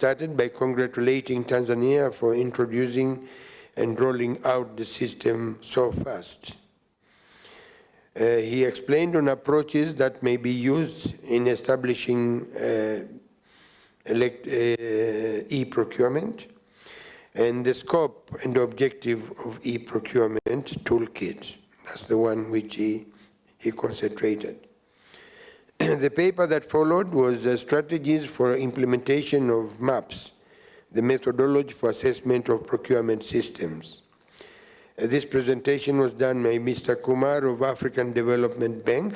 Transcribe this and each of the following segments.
started by congratulating Tanzania for introducing and rolling out the system so fast. He explained on approaches that may be used in establishing e-procurement and the scope and objective of e-procurement toolkit. That's the one which he concentrated. The paper that followed was strategies for implementation of MAPS, the methodology for assessment of procurement systems. This presentation was done by Mr. Kumar of African Development Bank.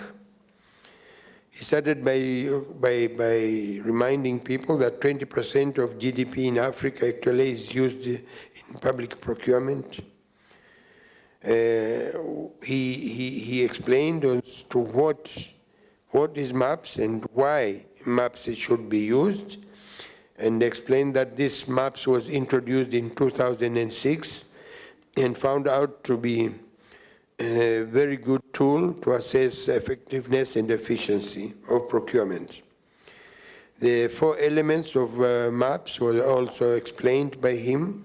He started by reminding people that 20% of GDP in Africa actually is used in public procurement. He explained as to what is MAPS and why MAPS should be used, and explained that this MAPS was introduced in 2006 and found out to be a very good tool to assess effectiveness and efficiency of procurement. The 4 elements of MAPS were also explained by him,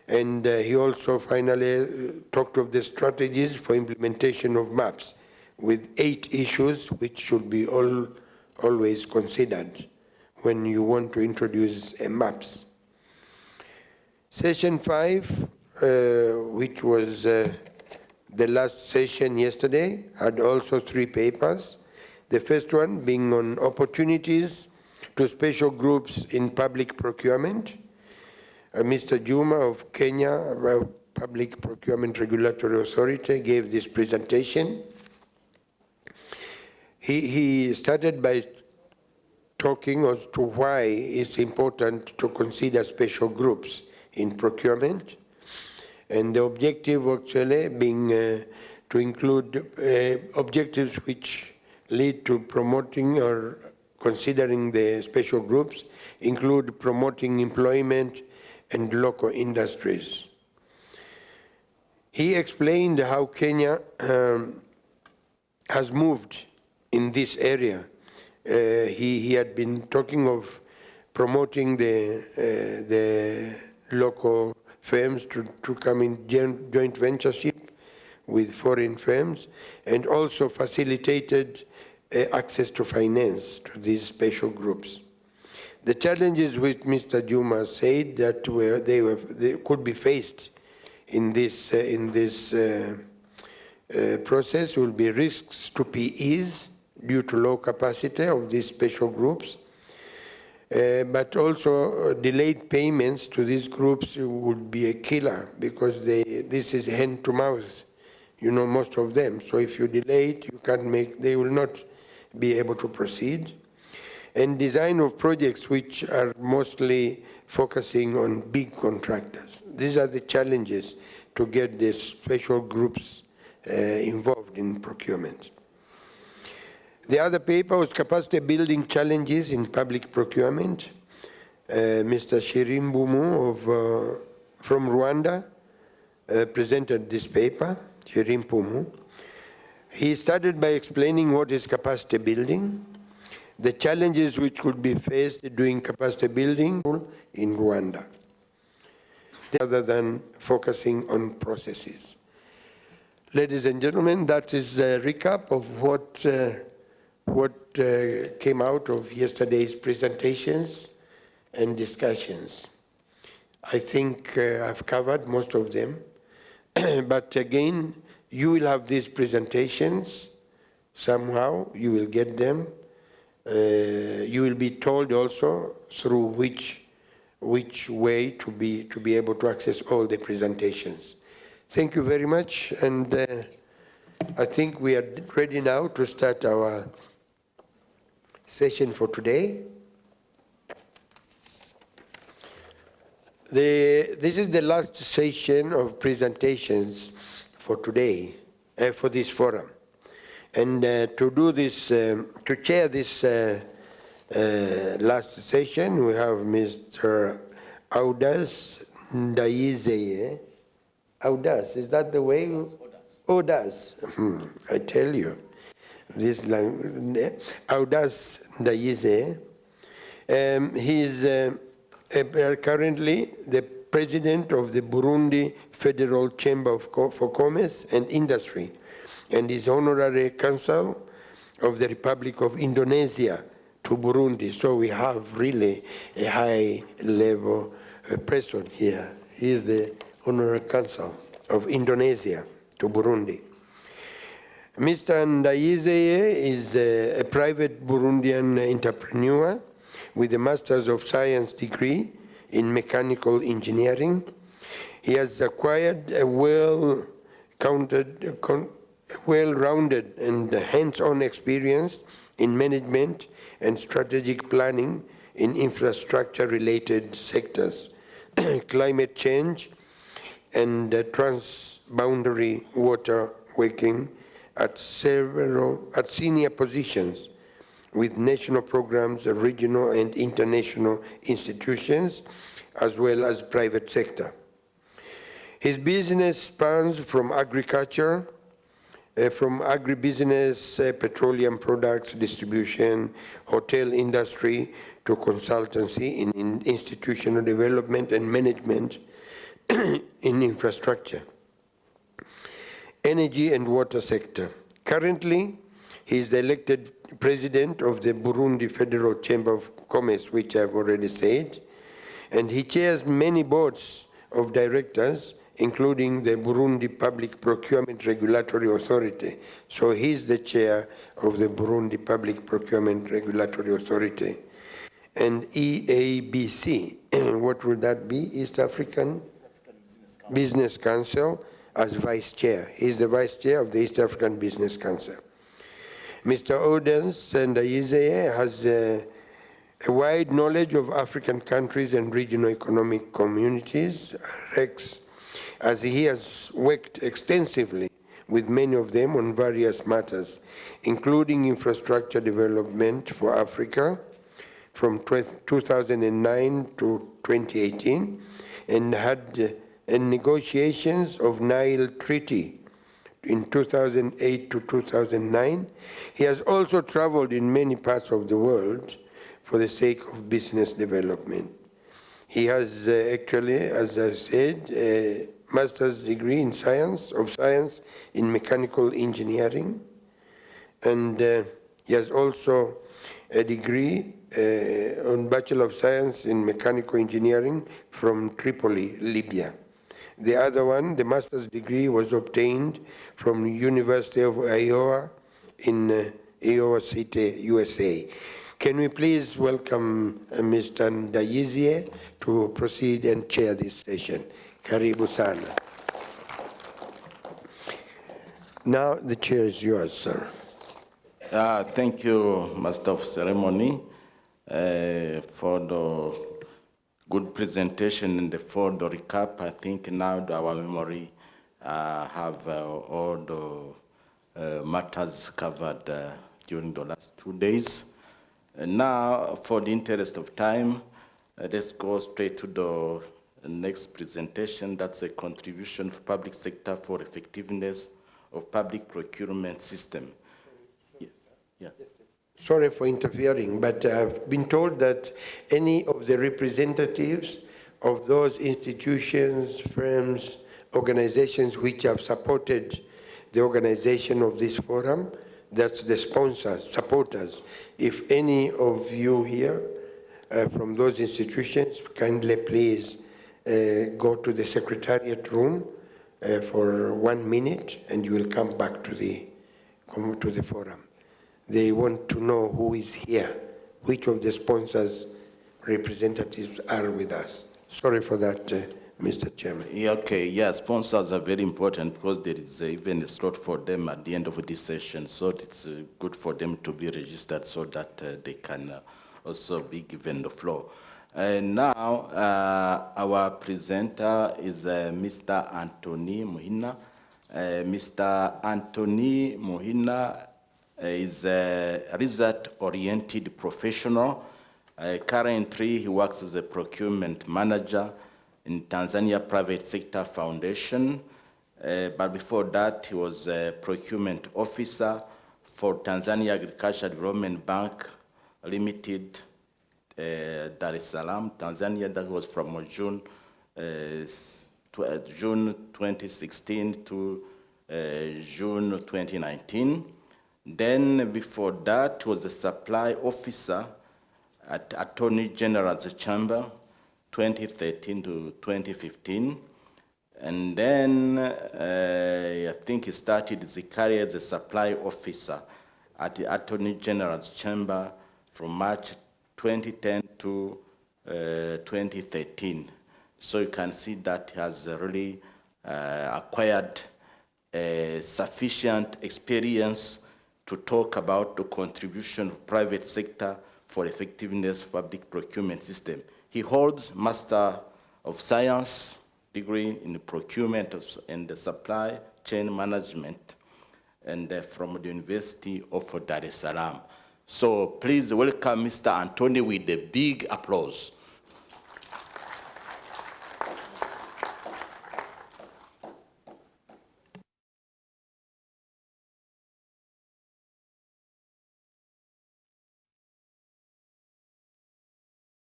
and he also finally talked of the strategies for implementation of MAPS with 8 issues which should be always considered when you want to introduce a MAPS. Session 5, which was the last session yesterday, had also 3 papers. The first one being on opportunities to special groups in public procurement. Mr. Juma of Kenya, Public Procurement Regulatory Authority, gave this presentation. He started by talking as to why it's important to consider special groups in procurement, and the objective actually being to include objectives which lead to promoting or considering the special groups, include promoting employment and local industries. He explained how Kenya has moved in this area. He had been talking of promoting the local firms to come in joint ventureship with foreign firms, and also facilitated access to finance to these special groups. The challenges which Mr. Juma said that they could be faced in this process will be risks to PEs due to low capacity of these special groups, but also delayed payments to these groups would be a killer, because this is hand to mouth, you know, most of them. So if you delay it, you can't they will not be able to proceed. And design of projects which are mostly focusing on big contractors. These are the challenges to get these special groups involved in procurement. The other paper was capacity building challenges in public procurement. Mr. Shirimpumu from Rwanda presented this paper, Shirimpumu. He started by explaining what is capacity building, the challenges which could be faced doing capacity building in Rwanda, rather than focusing on processes. Ladies and gentlemen, that is a recap of what came out of yesterday's presentations and discussions. I think I've covered most of them, but again, you will have these presentations somehow, you will get them. You will be told also through which way to be able to access all the presentations. Thank you very much, and I think we are ready now to start our session for today. This is the last session of presentations for today, for this forum. And to do this, to chair this last session, we have Mr. Audas Ndayizeye. Audas, is that the way? Audas. I tell you, this language. Audas Ndayizeye. He's currently the president of the Burundi Federal Chamber for Commerce and Industry, and is honorary consul of the Republic of Indonesia to Burundi. So we have really a high-level person here. He is the honorary consul of Indonesia to Burundi. Mr. Ndayizeye is a private Burundian entrepreneur with a Master's of Science degree in Mechanical Engineering. He has acquired a well-rounded and hands-on experience in management and strategic planning in infrastructure-related sectors, climate change, and transboundary water working at senior positions with national programs, regional and international institutions, as well as private sector. His business spans from agriculture, from agribusiness, petroleum products distribution, hotel industry, to consultancy in institutional development and management in infrastructure, energy and water sector. Currently, he is the elected president of the Burundi Federal Chamber of Commerce, which I've already said, and he chairs many boards of directors, including the Burundi Public Procurement Regulatory Authority. So he's the chair of the Burundi Public Procurement Regulatory Authority. And EABC, what would that be? East African Business Council as vice chair. He's the vice chair of the East African Business Council. Mr. Odens Ndayizeye has a wide knowledge of African countries and regional economic communities, RECs, as he has worked extensively with many of them on various matters, including infrastructure development for Africa from 2009 to 2018, and had negotiations of Nile Treaty in 2008 to 2009. He has also traveled in many parts of the world for the sake of business development. He has actually, as I said, a master's degree in science in mechanical engineering, and he has also a degree on Bachelor of Science in Mechanical Engineering from Tripoli, Libya. The other one, the master's degree, was obtained from the University of Iowa in Iowa City, USA. Can we please welcome Mr. Ndayizeye to proceed and chair this session? Karibu sana. Now the chair is yours, sir. Thank you, Master of Ceremony, for the good presentation and for the recap. I think now our memory have all the matters covered during the last 2 days. Now, for the interest of time, let's go straight to the next presentation. That's a contribution of public sector for effectiveness of public procurement system. Yeah. Sorry for interfering, but I've been told that any of the representatives of those institutions, firms, organizations which have supported the organization of this forum, that's the sponsors, supporters. If any of you here from those institutions, kindly please go to the Secretariat room for 1 minute, and you will come back to the forum. They want to know who is here, which of the sponsors' representatives are with us. Sorry for that, Mr. Chairman. Yeah, okay, yeah, sponsors are very important because there is even a slot for them at the end of this session, so it's good for them to be registered so that they can also be given the floor. Now, our presenter is Mr. Anthony Muhina. Mr. Anthony Muhina is a result-oriented professional. Currently, he works as a procurement manager in Tanzania Private Sector Foundation. But before that, he was a procurement officer for Tanzania Agricultural Development Bank Limited, Dar es Salaam, Tanzania. That was from June 2016 to June 2019. Then before that was the supply officer at Attorney General's Chamber, 2013 to 2015. And then I think he started his career as a supply officer at the Attorney General's Chamber from March 2010 to 2013. So you can see that he has really acquired sufficient experience to talk about the contribution of private sector for effectiveness of public procurement system. He holds Master of Science degree in procurement and the supply chain management and from the University of Dar es Salaam. So please welcome Mr. Anthony with a big applause.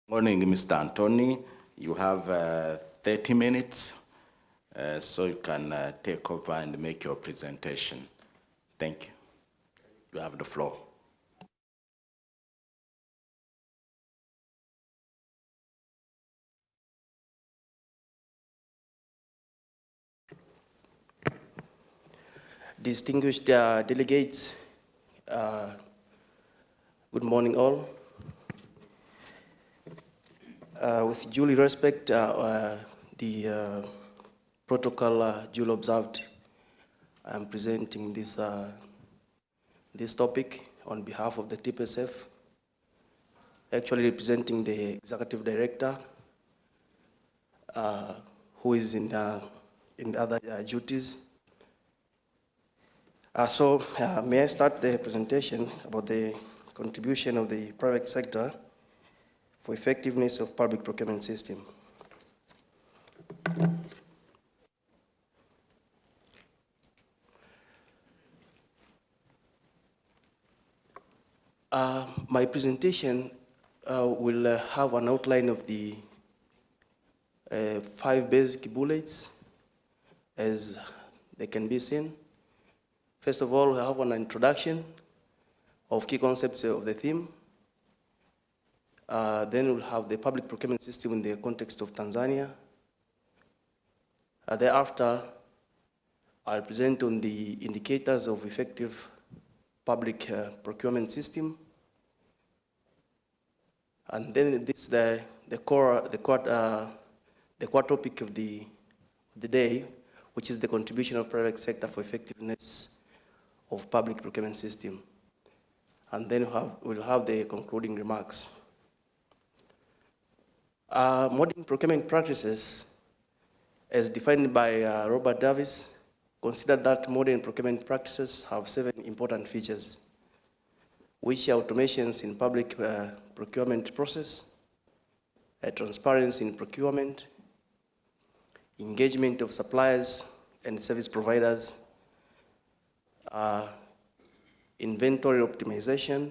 Morning, Mr. Anthony. You have 30 minutes, so you can take over and make your presentation. Thank you. You have the floor. Distinguished delegates, good morning all. With due respect, the protocol duly observed, I am presenting this topic on behalf of the TPSF, actually representing the Executive Director, who is in other duties. May I start the presentation about the contribution of the private sector for effectiveness of public procurement system. My presentation will have an outline of the 5 basic bullets as they can be seen. First of all, we have an introduction of key concepts of the theme. Then we'll have the public procurement system in the context of Tanzania. Thereafter, I'll present on the indicators of effective public procurement system. And then this is the core topic of the day, which is the contribution of private sector for effectiveness of public procurement system. And then we'll have the concluding remarks. Modern procurement practices, as defined by Robert Davis, consider that modern procurement practices have 7 important features, which are automations in public procurement process, transparency in procurement, engagement of suppliers and service providers, inventory optimization,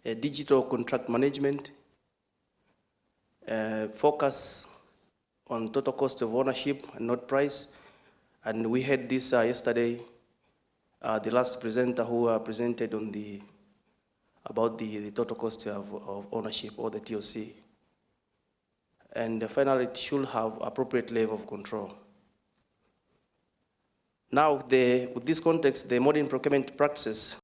digital contract management, focus on total cost of ownership and not price. And we had this yesterday, the last presenter who presented on about the total cost of ownership, or the TOC. And finally, it should have appropriate level of control. Now, with this context, the modern procurement practices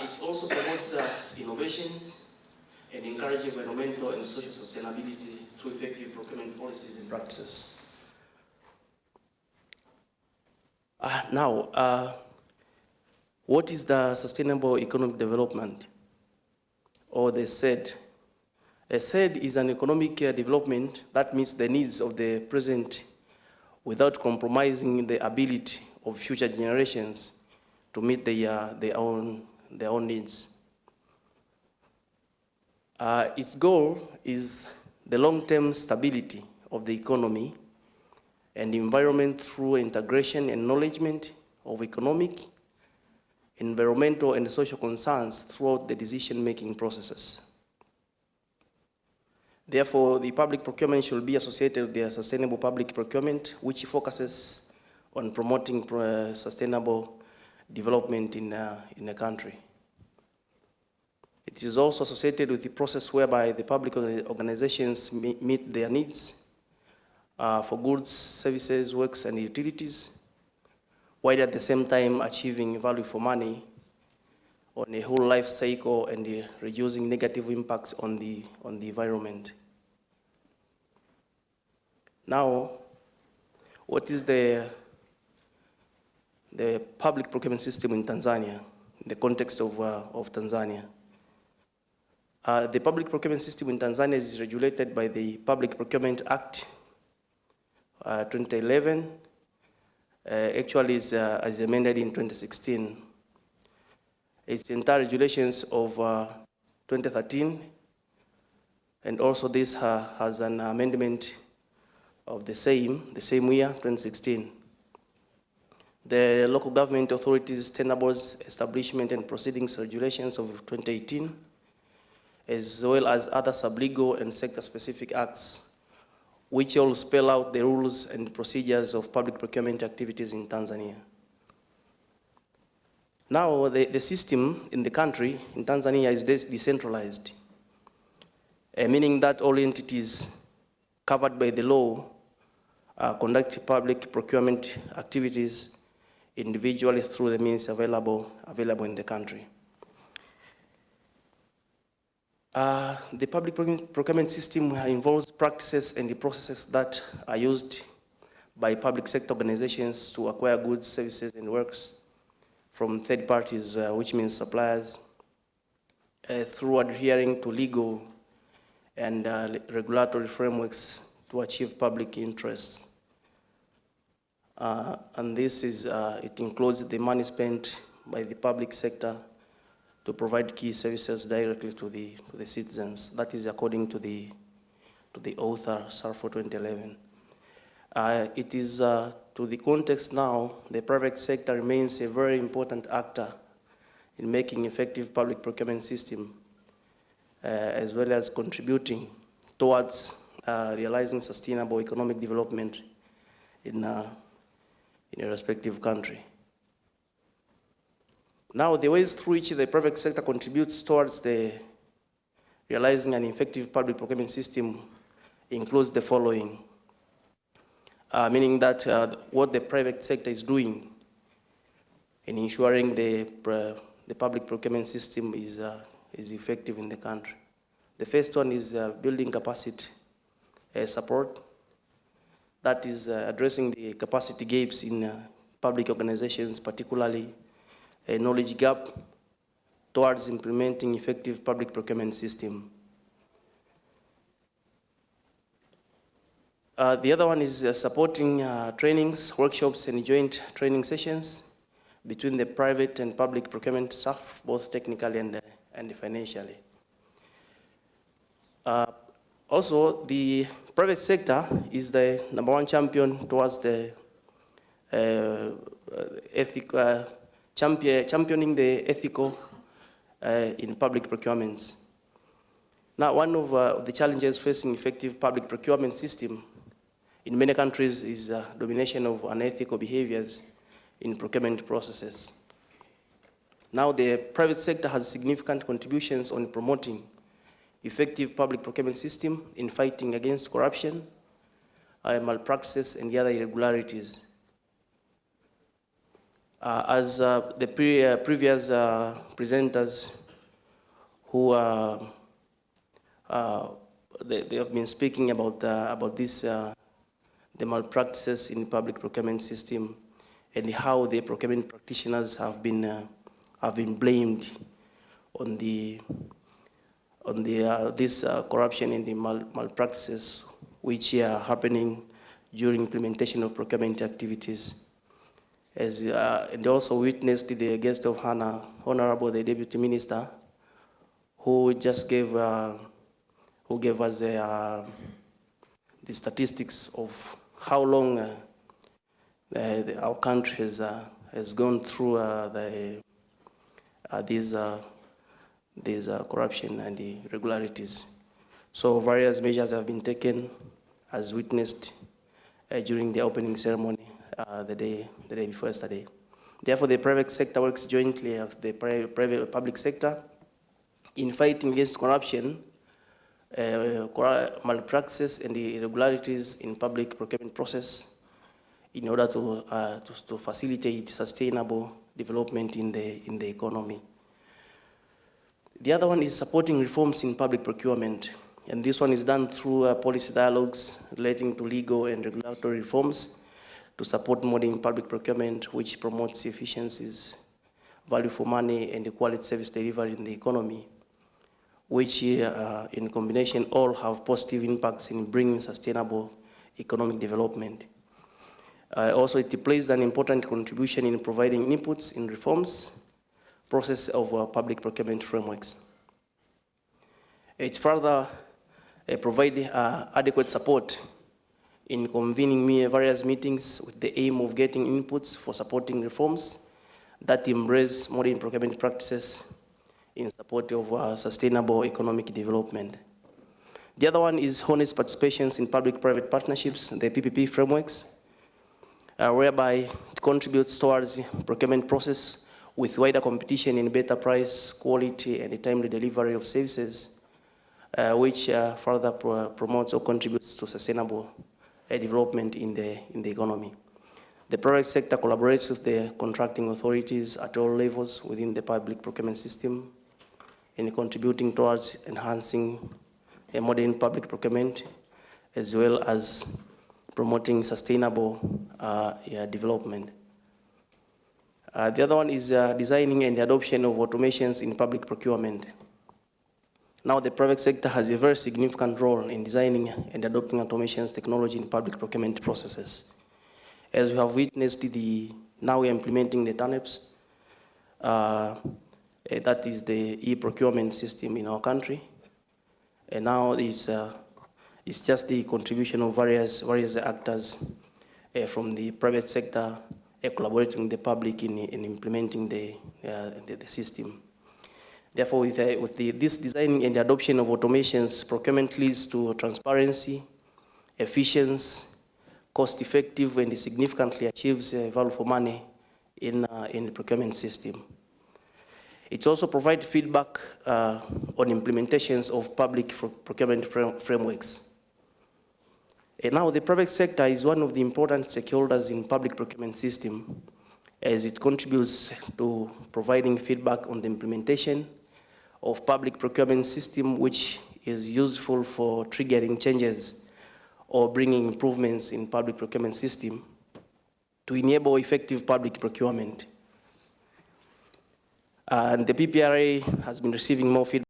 It also promotes innovations and encourages environmental and social sustainability through effective procurement policies and practices. Now, what is the sustainable economic development, or the SED? A SED is an economic development that meets the needs of the present without compromising the ability of future generations to meet their own needs. Its goal is the long-term stability of the economy and environment through integration and acknowledgement of economic, environmental, and social concerns throughout the decision-making processes. Therefore, the public procurement should be associated with the sustainable public procurement, which focuses on promoting sustainable development in a country. It is also associated with the process whereby the public organizations meet their needs for goods, services, works, and utilities, while at the same time achieving value for money on a whole life cycle and reducing negative impacts on the environment. Now, what is the public procurement system in Tanzania, in the context of Tanzania? The public procurement system in Tanzania is regulated by the Public Procurement Act 2011, actually is amended in 2016. Its entire regulations of 2013, and also this has an amendment of the same year, 2016. The local government authorities, tender boards, establishment and proceedings regulations of 2018, as well as other sub-legal and sector-specific acts, which all spell out the rules and procedures of public procurement activities in Tanzania. Now, the system in the country, in Tanzania, is decentralized, meaning that all entities covered by the law conduct public procurement activities individually through the means available in the country. The public procurement system involves practices and the processes that are used by public sector organizations to acquire goods, services, and works from third parties, which means suppliers, through adhering to legal and regulatory frameworks to achieve public interests. And this is, it includes the money spent by the public sector to provide key services directly to the citizens. That is according to the author, SARFO 2011. It is to the context now, the private sector remains a very important actor in making effective public procurement system, as well as contributing towards realizing sustainable economic development in a respective country. Now, the ways through which the private sector contributes towards the realizing an effective public procurement system includes the following, meaning that what the private sector is doing in ensuring the public procurement system is effective in the country. The first one is building capacity support. That is addressing the capacity gaps in public organizations, particularly a knowledge gap towards implementing effective public procurement system. The other one is supporting trainings, workshops, and joint training sessions between the private and public procurement staff, both technically and financially. Also, the private sector is the #1 champion towards the championing the ethical in public procurements. Now, one of the challenges facing effective public procurement system in many countries is domination of unethical behaviors in procurement processes. Now, the private sector has significant contributions on promoting effective public procurement system in fighting against corruption, malpractices, and the other irregularities. As the previous presenters who they have been speaking about this, the malpractices in the public procurement system, and how the procurement practitioners have been blamed on this corruption and the malpractices which are happening during implementation of procurement activities. As and also witnessed the guest of Hannah, Honorable the Deputy Minister, who just gave us the statistics of how long our country has gone through these corruption and the irregularities. So various measures have been taken, as witnessed during the opening ceremony the day before yesterday. Therefore, the private sector works jointly with the public sector in fighting against corruption, malpractices, and the irregularities in public procurement process, in order to facilitate sustainable development in the economy. The other one is supporting reforms in public procurement, and this one is done through policy dialogues relating to legal and regulatory reforms to support modern public procurement, which promotes efficiencies, value for money, and the quality service delivery in the economy, which in combination all have positive impacts in bringing sustainable economic development. Also, it plays an important contribution in providing inputs in reforms process of public procurement frameworks. It further provides adequate support in convening various meetings with the aim of getting inputs for supporting reforms that embrace modern procurement practices in support of sustainable economic development. The other one is honest participations in public-private partnerships, the PPP frameworks, whereby it contributes towards the procurement process with wider competition in better price, quality, and the timely delivery of services, which further promotes or contributes to sustainable development in the economy. The private sector collaborates with the contracting authorities at all levels within the public procurement system in contributing towards enhancing a modern public procurement, as well as promoting sustainable development. The other one is designing and the adoption of automations in public procurement. Now, the private sector has a very significant role in designing and adopting automations technology in public procurement processes. As we have witnessed, now we are implementing the TANEPS, that is the e-procurement system in our country. And now it's just the contribution of various actors from the private sector collaborating with the public in implementing the system. Therefore, with this designing and the adoption of automations, procurement leads to transparency, efficiency, cost-effective, and significantly achieves value for money in the procurement system. It also provides feedback on implementations of public procurement frameworks. And now, the private sector is one of the important stakeholders in public procurement system, as it contributes to providing feedback on the implementation of public procurement system, which is useful for triggering changes or bringing improvements in public procurement system to enable effective public procurement. And the PPRA has been receiving more feedback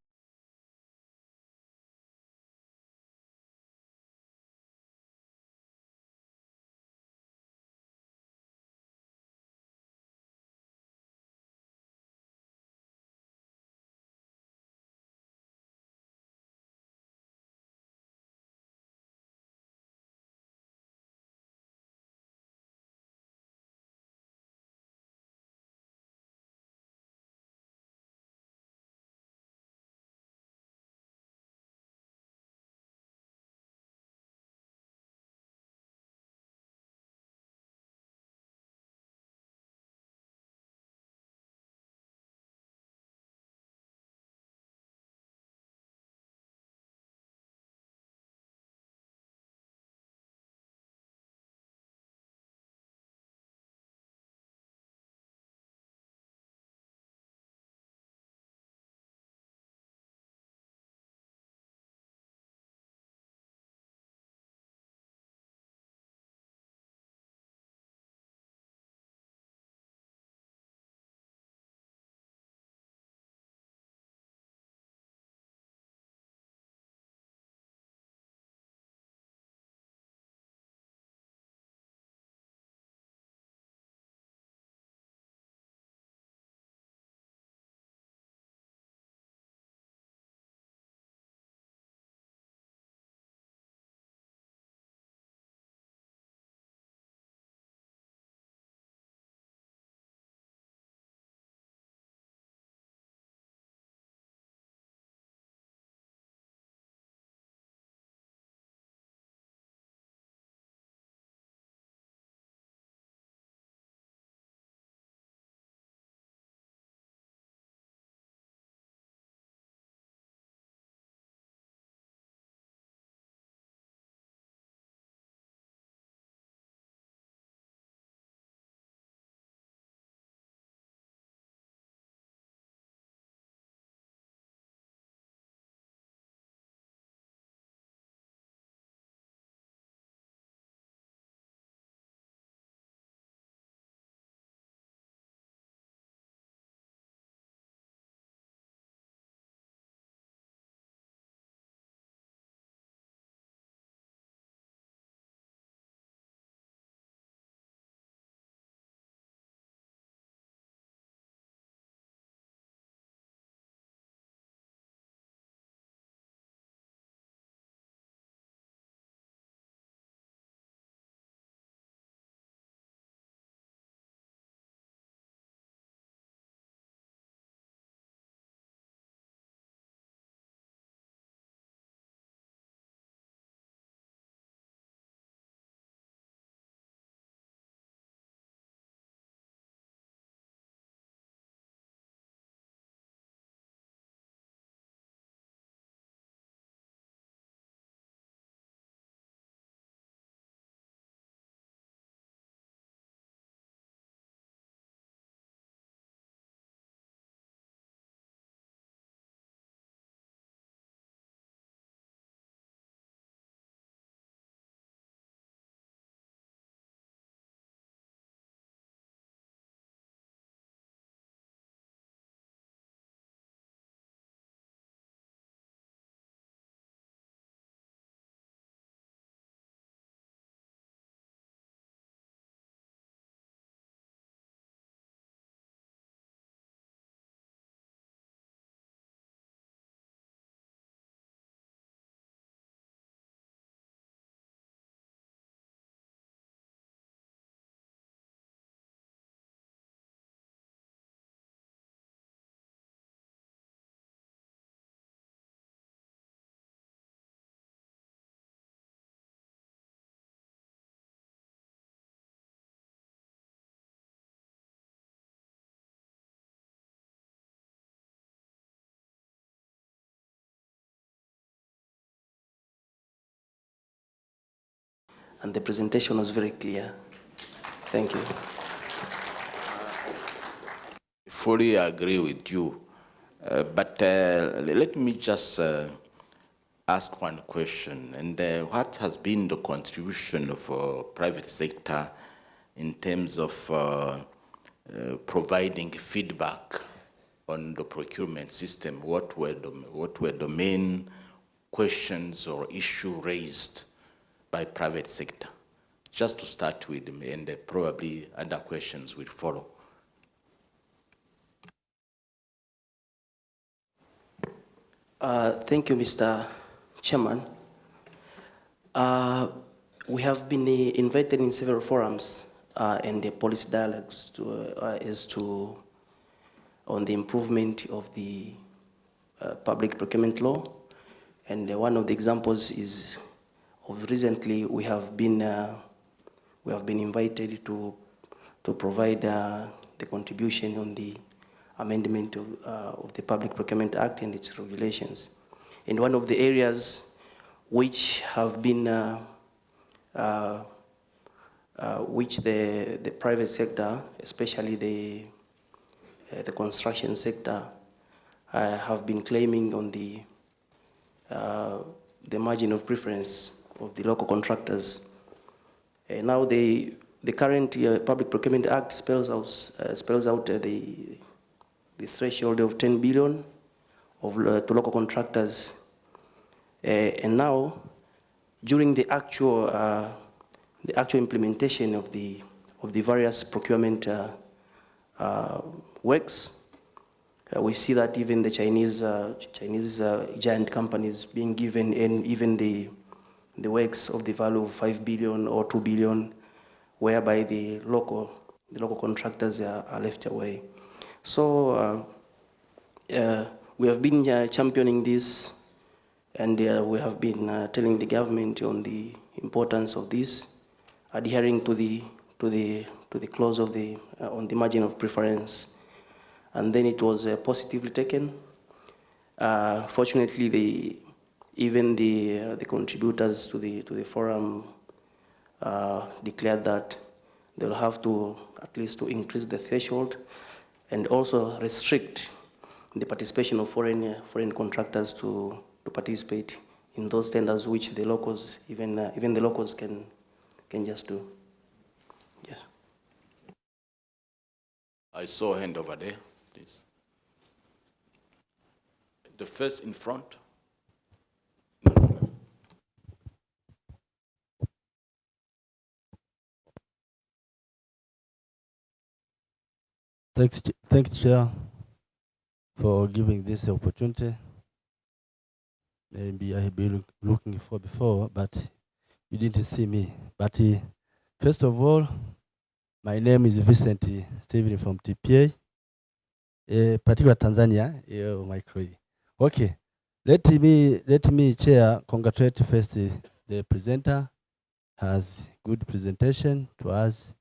and the presentation was very clear. Thank you. I fully agree with you, but let me just ask one question. And what has been the contribution of private sector in terms of providing feedback on the procurement system? What were the main questions or issue raised by private sector? Just to start with, and probably other questions will follow. Thank you, Mr. Chairman. We have been invited in several forums and the policy dialogues on the improvement of the public procurement law. And one of the examples is of recently we have been invited to provide the contribution on the amendment of the Public Procurement Act and its regulations. And one of the areas which have been, which the private sector, especially the construction sector, have been claiming on the margin of preference of the local contractors. Now the current Public Procurement Act spells out the threshold of 10 billion to local contractors. And now, during the actual implementation of the various procurement works, we see that even the Chinese giant companies being given, and even the works of the value of 5 billion or 2 billion, whereby the local contractors are left away. So we have been championing this, and we have been telling the government on the importance of this, adhering to the clause of on the margin of preference, and then it was positively taken. Fortunately, even the contributors to the forum declared that they'll have to at least to increase the threshold and also restrict the participation of foreign contractors to participate in those tenders which the locals, even the locals can just do. Yes. I saw a hand over there, please. The first in front. Thanks, Chair, for giving this opportunity. Maybe I have been looking for before, but you didn't see me. But first of all, my name is Vincent Stephen from TPA, particular Tanzania. My colleague. Okay, let me, Chair, congratulate first the presenter. Has good presentation to us,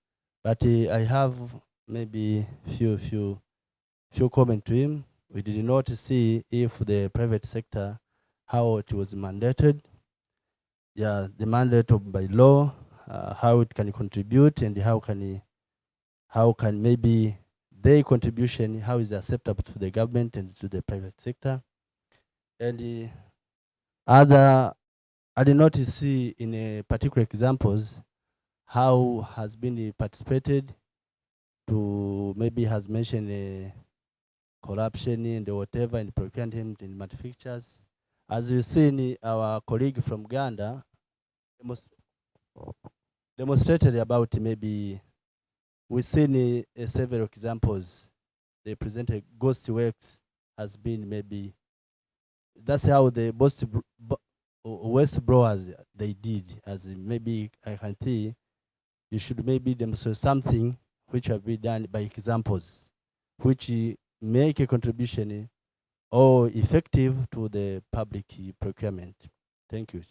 but I have maybe few comment to him. We did not see if the private sector, how it was mandated, the mandate of by law, how it can contribute, and how can maybe their contribution, how is acceptable to the government and to the private sector. And I did not see in a particular examples how has been participated to, maybe has mentioned corruption and whatever in procurement and manufacturers. As you see, our colleague from Uganda demonstrated about, maybe we've seen several examples. They presented ghost works has been, maybe that's how the West Brewers they did, as maybe I can see you should maybe demonstrate something which have been done by examples, which make a contribution or effective to the public procurement. Thank you.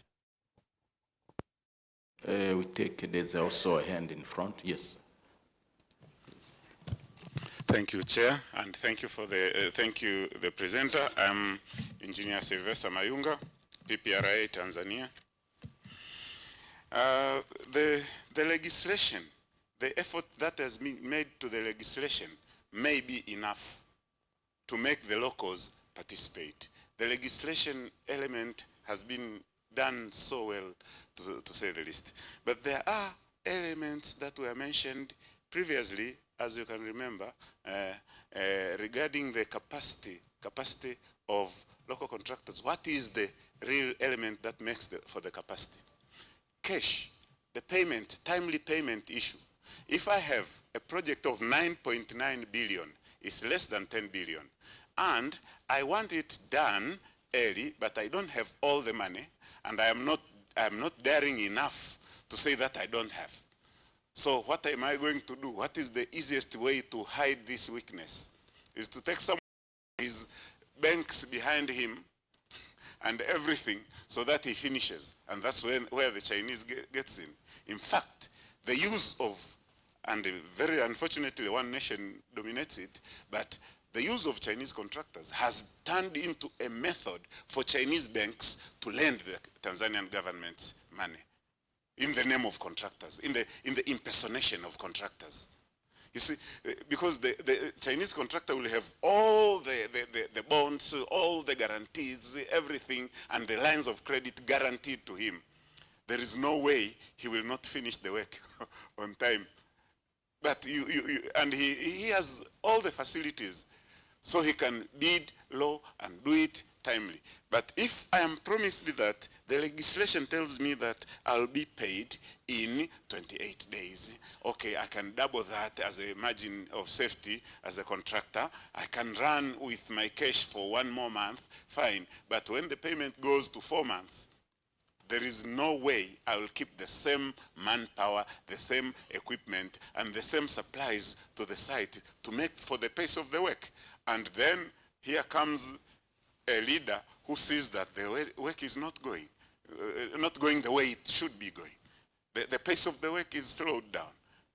We take, there's also a hand in front, yes. Thank you, Chair, and thank you for the presenter. I'm Engineer Sylvester Mayunga, PPRA Tanzania. The legislation, the effort that has been made to the legislation may be enough to make the locals participate. The legislation element has been done so well, to say the least. But there are elements that were mentioned previously, as you can remember, regarding the capacity of local contractors. What is the real element that makes for the capacity? Cash, the payment, timely payment issue. If I have a project of 9.9 billion, it's less than 10 billion, and I want it done early, but I don't have all the money, and I am not daring enough to say that I don't have. So what am I going to do? What is the easiest way to hide this weakness? Is to take some of his banks behind him and everything so that he finishes. And that's where the Chinese gets in. In fact, the use of, and very unfortunately one nation dominates it, but the use of Chinese contractors has turned into a method for Chinese banks to lend the Tanzanian government's money in the name of contractors, in the impersonation of contractors. You see, because the Chinese contractor will have all the bonds, all the guarantees, everything, and the lines of credit guaranteed to him. There is no way he will not finish the work on time. But and he has all the facilities, so he can bid low and do it timely. But if I am promised that the legislation tells me that I'll be paid in 28 days, okay, I can double that as a margin of safety as a contractor. I can run with my cash for 1 more month, fine. But when the payment goes to 4 months, there is no way I will keep the same manpower, the same equipment, and the same supplies to the site to make for the pace of the work. And then here comes a leader who sees that the work is not going the way it should be going. The pace of the work is slowed down.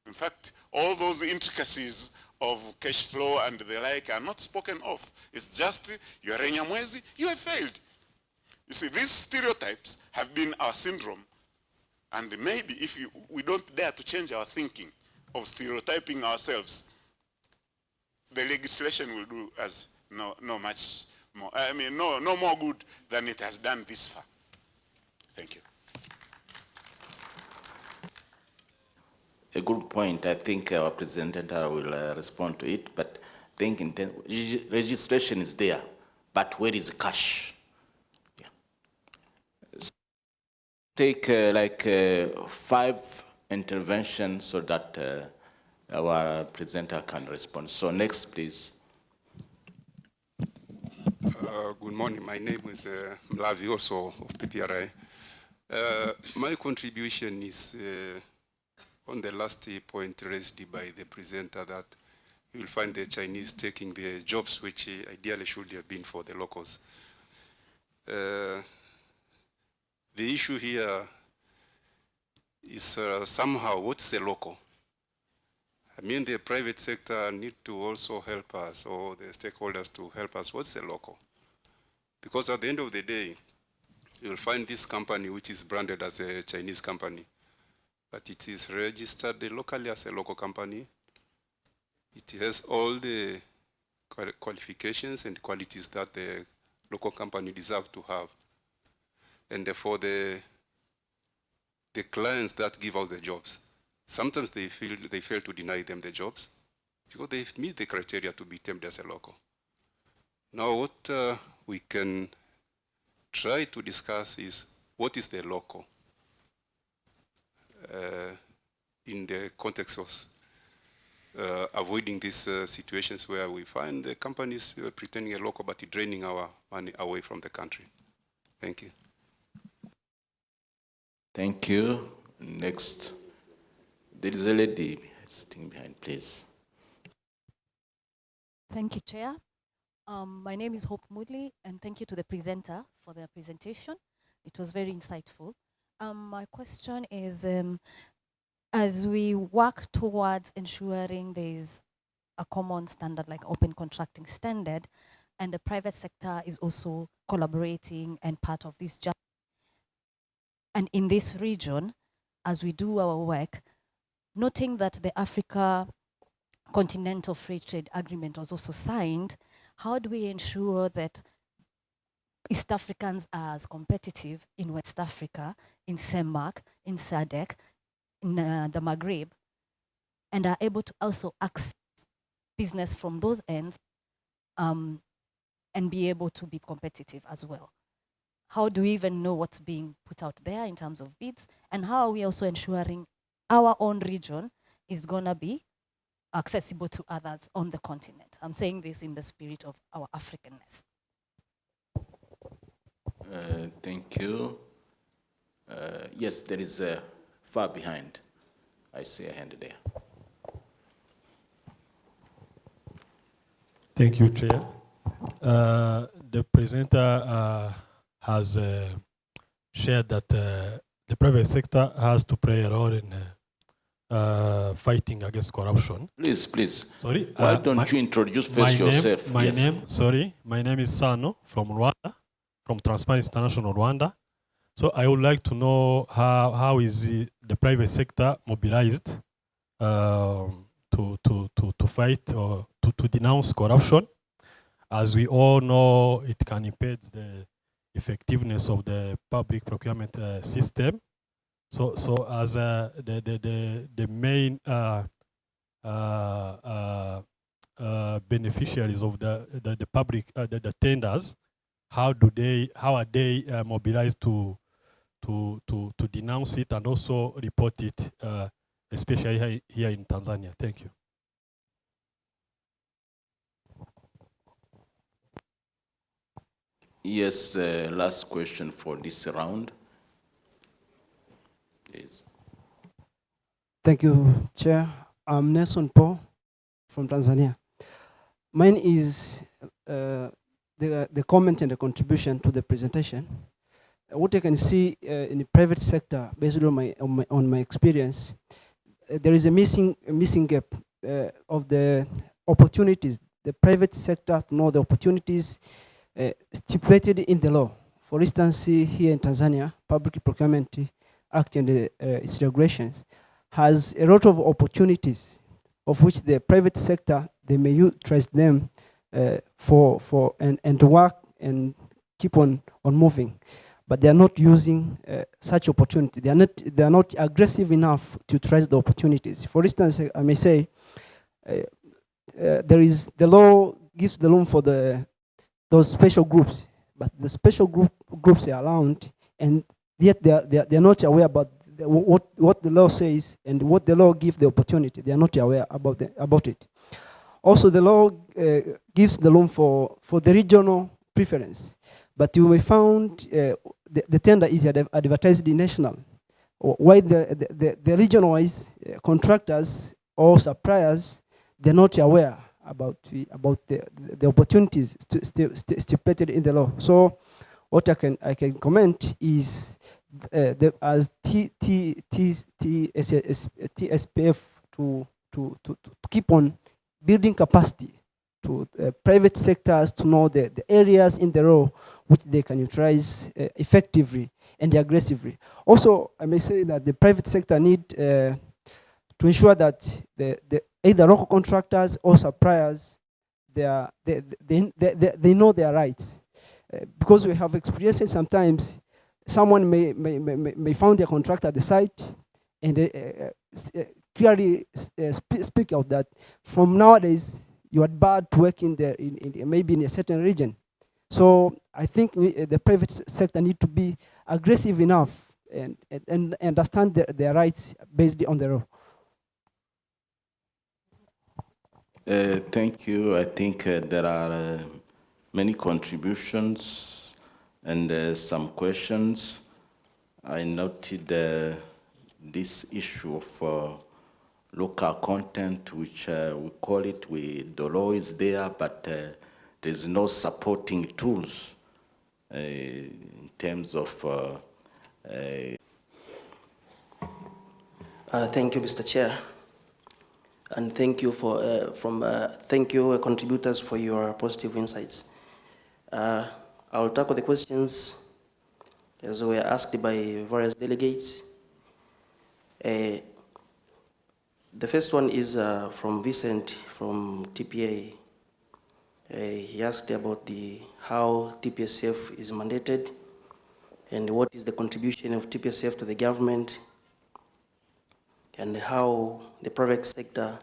In fact, all those intricacies of cash flow and the like are not spoken of. It's just, you're Renyamwezi, you have failed. You see, these stereotypes have been our syndrome. And maybe if we don't dare to change our thinking of stereotyping ourselves, the legislation will do us no much more. I mean, no more good than it has done this far. Thank you. A good point. I think our presenter will respond to it, but registration is there, but where is cash? Take 5 interventions so that our presenter can respond. So next, please. Good morning. My name is Mlavi, also of PPRI. My contribution is on the last point raised by the presenter, that you will find the Chinese taking the jobs which ideally should have been for the locals. The issue here is somehow, what's the local? I mean, the private sector need to also help us, or the stakeholders to help us. What's the local? Because at the end of the day, you'll find this company which is branded as a Chinese company, but it is registered locally as a local company. It has all the qualifications and qualities that the local company deserves to have. And for the clients that give out the jobs, sometimes they fail to deny them the jobs because they meet the criteria to be termed as a local. Now, what we can try to discuss is what is the local in the context of avoiding these situations where we find the companies pretending a local but draining our money away from the country. Thank you. Thank you. Next. There is a lady sitting behind, please. Thank you, Chair. My name is Hope Moodley, and thank you to the presenter for their presentation. It was very insightful. My question is, as we work towards ensuring there is a common standard like open contracting standard, and the private sector is also collaborating and part of this job, and in this region, as we do our work, noting that the Africa Continental Free Trade Agreement was also signed, how do we ensure that East Africans are as competitive in West Africa, in CEMAC, in SADC, in the Maghreb, and are able to also access business from those ends and be able to be competitive as well? How do we even know what's being put out there in terms of bids? And how are we also ensuring our own region is gonna be accessible to others on the continent? I'm saying this in the spirit of our Africanness. Thank you. Yes, there is far behind. I see a hand there. Thank you, Chair. The presenter has shared that the private sector has to play a role in fighting against corruption. Please, please. Sorry. Why don't you introduce first yourself? My name is Sano from Rwanda, from Transparency International Rwanda. So I would like to know how is the private sector mobilized to fight or to denounce corruption. As we all know, it can impede the effectiveness of the public procurement system. So as the main beneficiaries of the public the tenders, how are they mobilized to denounce it and also report it, especially here in Tanzania? Thank you. Yes, last question for this round. Please. Thank you, Chair. I'm Nelson Paul from Tanzania. Mine is the comment and the contribution to the presentation. What I can see in the private sector, based on my experience, there is a missing gap of the opportunities. The private sector to know the opportunities stipulated in the law. For instance, here in Tanzania, Public Procurement Act and its regulations has a lot of opportunities of which the private sector, they may utilize them and work and keep on moving. But they are not using such opportunity. They are not aggressive enough to utilize the opportunities. For instance, I may say, the law gives the room for those special groups, but the special groups are allowed, and yet they are not aware about what the law says and what the law gives the opportunity. They are not aware about it. Also, the law gives the room for the regional preference, but you may found the tender is advertised in national. Why the regional-wise contractors or suppliers, they're not aware about the opportunities stipulated in the law. So what I can comment is as TSPF to keep on building capacity to private sectors to know the areas in the law which they can utilize effectively and aggressively. Also, I may say that the private sector need to ensure that either local contractors or suppliers, they know their rights. Because we have experienced sometimes someone may find their contractor at the site and clearly speak out that from nowadays you are bad to work in maybe in a certain region. So I think the private sector need to be aggressive enough and understand their rights based on the law. Thank you. I think there are many contributions and some questions. I noted this issue of local content, which we call it, the law is there, but there's no supporting tools in terms of Thank you, Mr. Chair. And thank you thank you contributors for your positive insights. I'll tackle the questions as were asked by various delegates. The first one is from Vincent from TPA. He asked about how TPSF is mandated and what is the contribution of TPSF to the government and how the private sector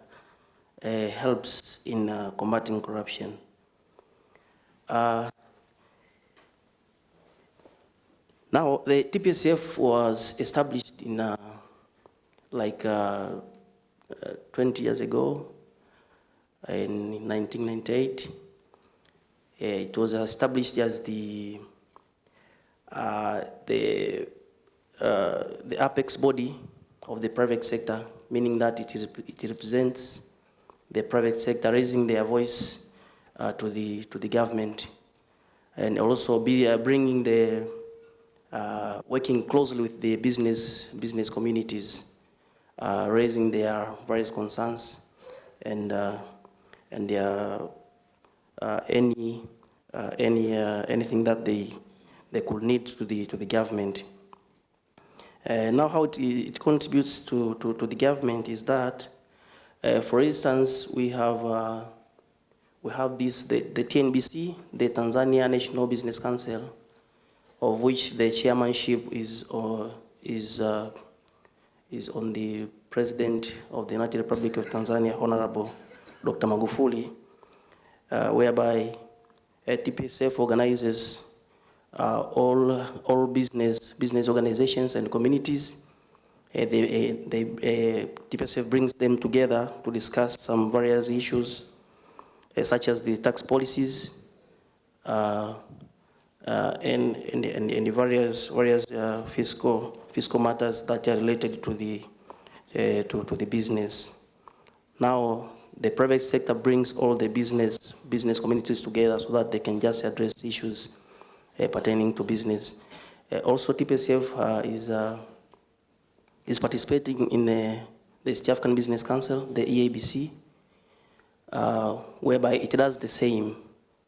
helps in combating corruption. Now, the TPSF was established in 20 years ago, in 1998. It was established as the apex body of the private sector, meaning that it represents the private sector raising their voice to the government, and also bringing the working closely with the business communities, raising their various concerns and their anything that they could need to the government. Now, how it contributes to the government is that, for instance, we have this the TNBC, the Tanzania National Business Council, of which the chairmanship is on the President of the United Republic of Tanzania, Honorable Dr. Magufuli, whereby TPSF organizes all business organizations and communities. TPSF brings them together to discuss some various issues, such as the tax policies and the various fiscal matters that are related to the business. Now, the private sector brings all the business communities together so that they can just address issues pertaining to business. Also, TPSF is participating in the East African Business Council, the EABC, whereby it does the same.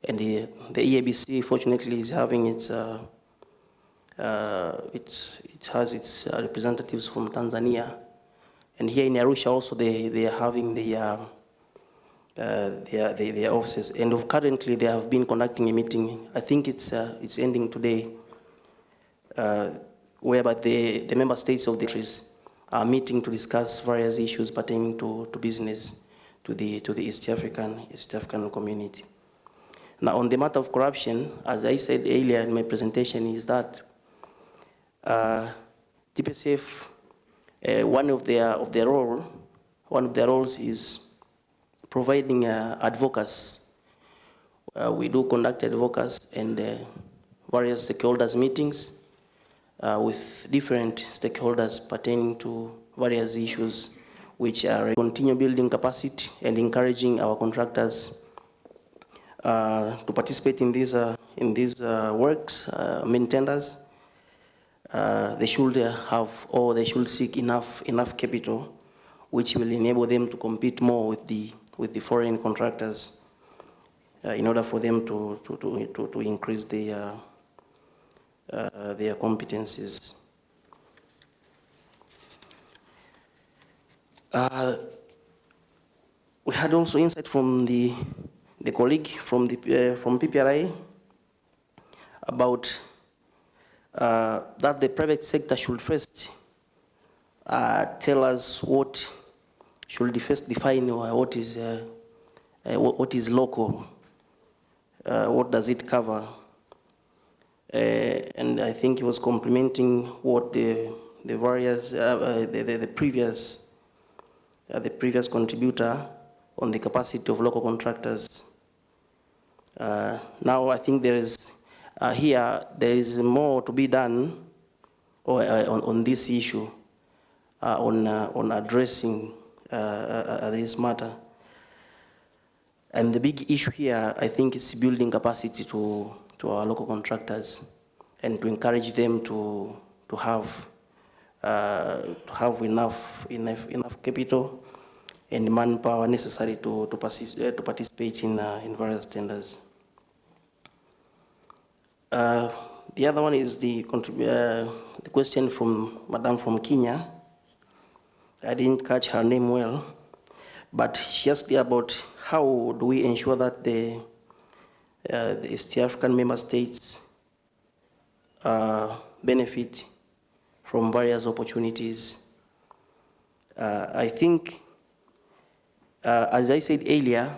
And the EABC, fortunately, is having it has its representatives from Tanzania, and here in Arusha also they are having their offices. And currently they have been conducting a meeting. I think it's ending today, whereby the member states of the countries are meeting to discuss various issues pertaining to business, to the East African community. Now, on the matter of corruption, as I said earlier in my presentation, is that TPSF, one of their roles is providing advocacy. We do conduct advocacy and various stakeholders meetings with different stakeholders pertaining to various issues, which are continue building capacity and encouraging our contractors to participate in these works, main tenders. They should have, or they should seek enough capital, which will enable them to compete more with the foreign contractors, in order for them to increase their competencies. We had also insight from the colleague from PPRI about that the private sector should first tell us what should first define what is local, what does it cover, and I think he was complimenting what the various the previous contributor on the capacity of local contractors. Now I think there is more to be done on this issue, on addressing this matter. And the big issue here, I think, is building capacity to our local contractors and to encourage them to have enough capital and manpower necessary to participate in various tenders. The other one is the question from Madam from Kenya, I didn't catch her name well, but she asked about how do we ensure that the East African member states benefit from various opportunities. I think, as I said earlier,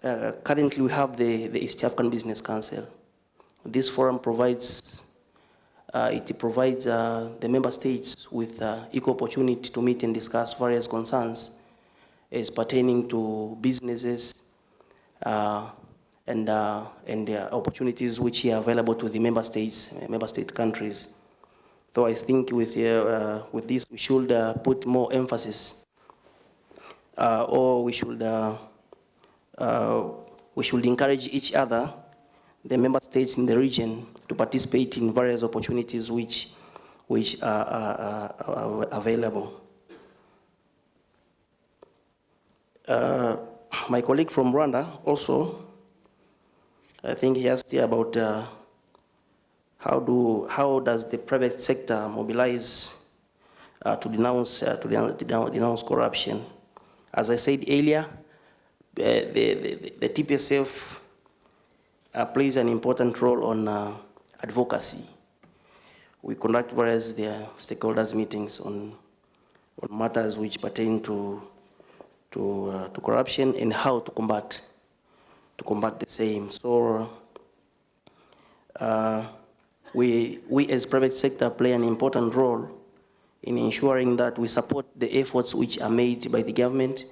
currently we have the East African Business Council. This forum provides the member states with equal opportunity to meet and discuss various concerns as pertaining to businesses and opportunities which are available to the member state countries. So I think with this we should put more emphasis, or we should encourage each other, the member states in the region, to participate in various opportunities which are available. My colleague from Rwanda also, I think he asked about how does the private sector mobilize to denounce corruption. As I said earlier, the TPSF plays an important role on advocacy. We conduct various stakeholders meetings on matters which pertain to corruption and how to combat the same. So we as private sector play an important role in ensuring that we support the efforts which are made by the government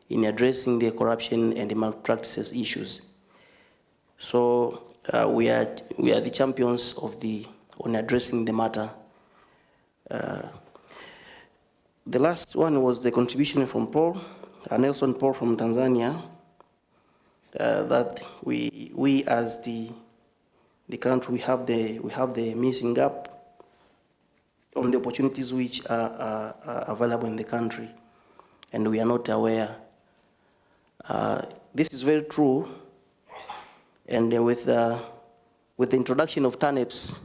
in addressing the corruption and the malpractices issues. So we are the champions on addressing the matter. The last one was the contribution from Paul, Nelson Paul from Tanzania, that we as the country, we have the missing gap on the opportunities which are available in the country, and we are not aware. This is very true, and with the introduction of TANEPs,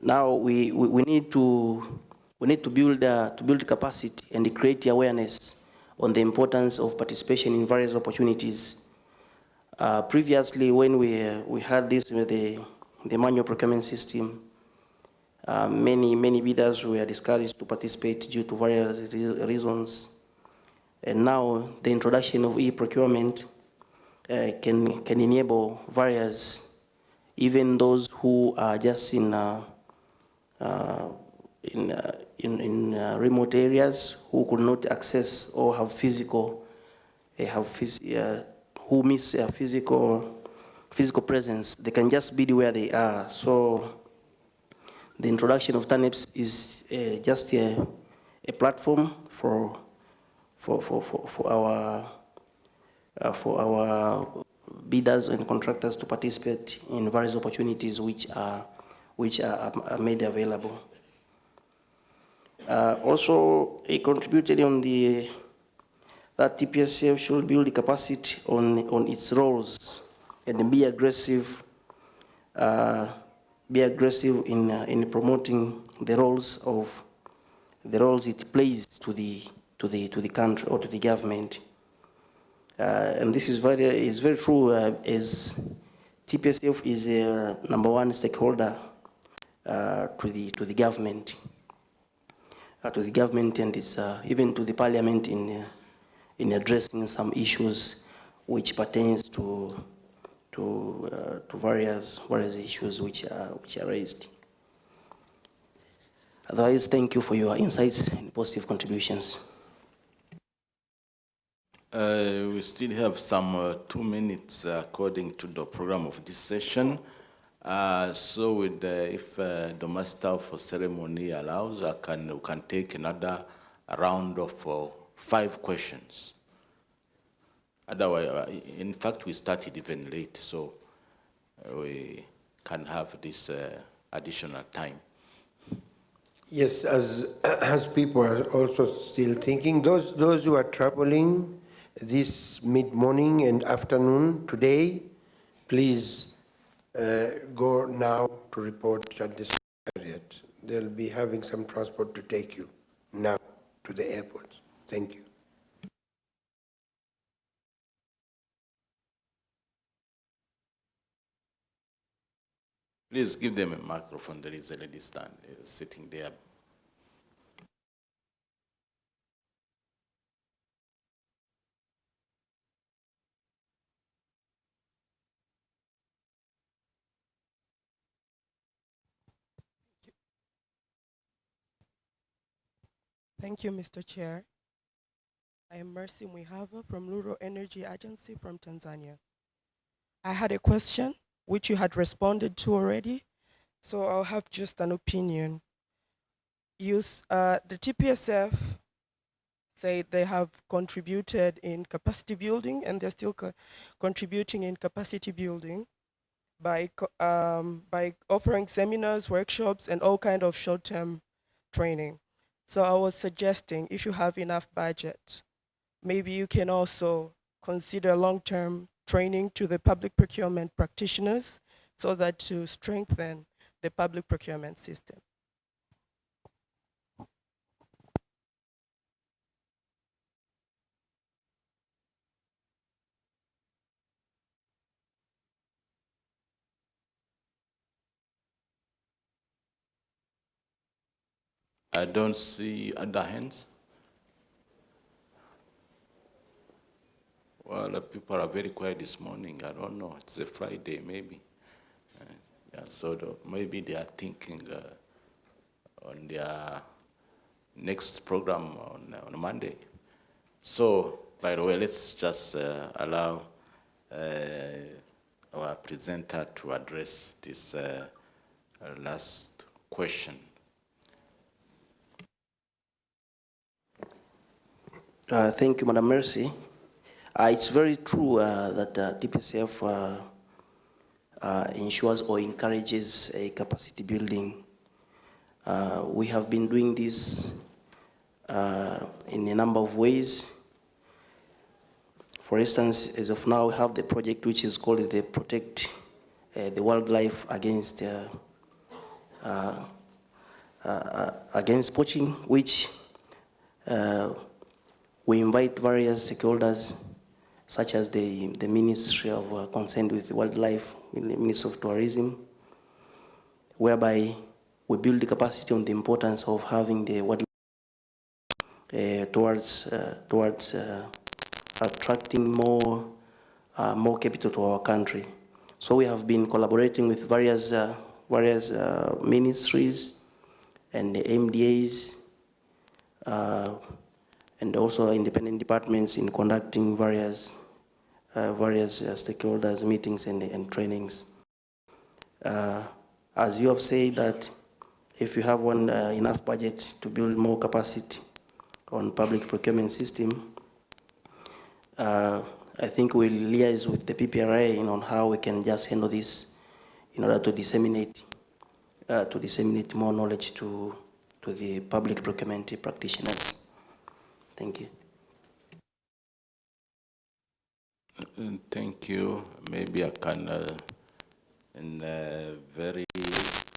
now we need to build capacity and create awareness on the importance of participation in various opportunities. Previously, when we had this with the manual procurement system, many bidders were discouraged to participate due to various reasons. And now the introduction of e-procurement can enable various, even those who are just in remote areas who could not access or have who miss a physical presence, they can just bid where they are. So the introduction of TANEPs is just a platform for our bidders and contractors to participate in various opportunities which are made available. Also, he contributed on that TPSF should build the capacity on its roles and be aggressive in promoting the roles it plays to the country or to the government. And this is very true, as TPSF is a #1 stakeholder to the government. And it's even to the parliament in addressing some issues which pertains to various issues which are raised. Otherwise, thank you for your insights and positive contributions. We still have some 2 minutes according to the program of this session. So if the master of ceremony allows, we can take another round of 5 questions. Otherwise, in fact, we started even late, so we can have this additional time. Yes, as people are also still thinking, those who are traveling this mid-morning and afternoon today, please go now to report at this period. They'll be having some transport to take you now. to the airports. Thank you. Please give them a microphone. There is a lady sitting there. Thank you, Mr. Chair. I am Mercy Mwihava from Rural Energy Agency from Tanzania. I had a question which you had responded to already, so I'll have just an opinion. The TPSF say they have contributed in capacity building and they're still contributing in capacity building by offering seminars, workshops, and all kind of short-term training. So I was suggesting if you have enough budget, maybe you can also consider long-term training to the public procurement practitioners so that to strengthen the public procurement system. I don't see other hands. Well, the people are very quiet this morning. I don't know. It's a Friday, maybe. Yeah, so maybe they are thinking on their next program on Monday. So, by the way, let's just allow our presenter to address this last question. Thank you, Madam Mercy. It's very true that DPCF ensures or encourages a capacity building. We have been doing this in a number of ways. For instance, as of now, we have the project which is called the Protect the Wildlife Against Poaching, which we invite various stakeholders, such as the Ministry of Concerned with Wildlife, the Ministry of Tourism, whereby we build the capacity on the importance of having the wildlife towards attracting more capital to our country. So we have been collaborating with various ministries and the MDAs and also independent departments in conducting various stakeholders meetings and trainings. As you have said that if you have enough budget to build more capacity on public procurement system, I think we'll liaise with the PPRA on how we can just handle this in order to disseminate more knowledge to the public procurement practitioners. Thank you. Thank you. Maybe I can, in very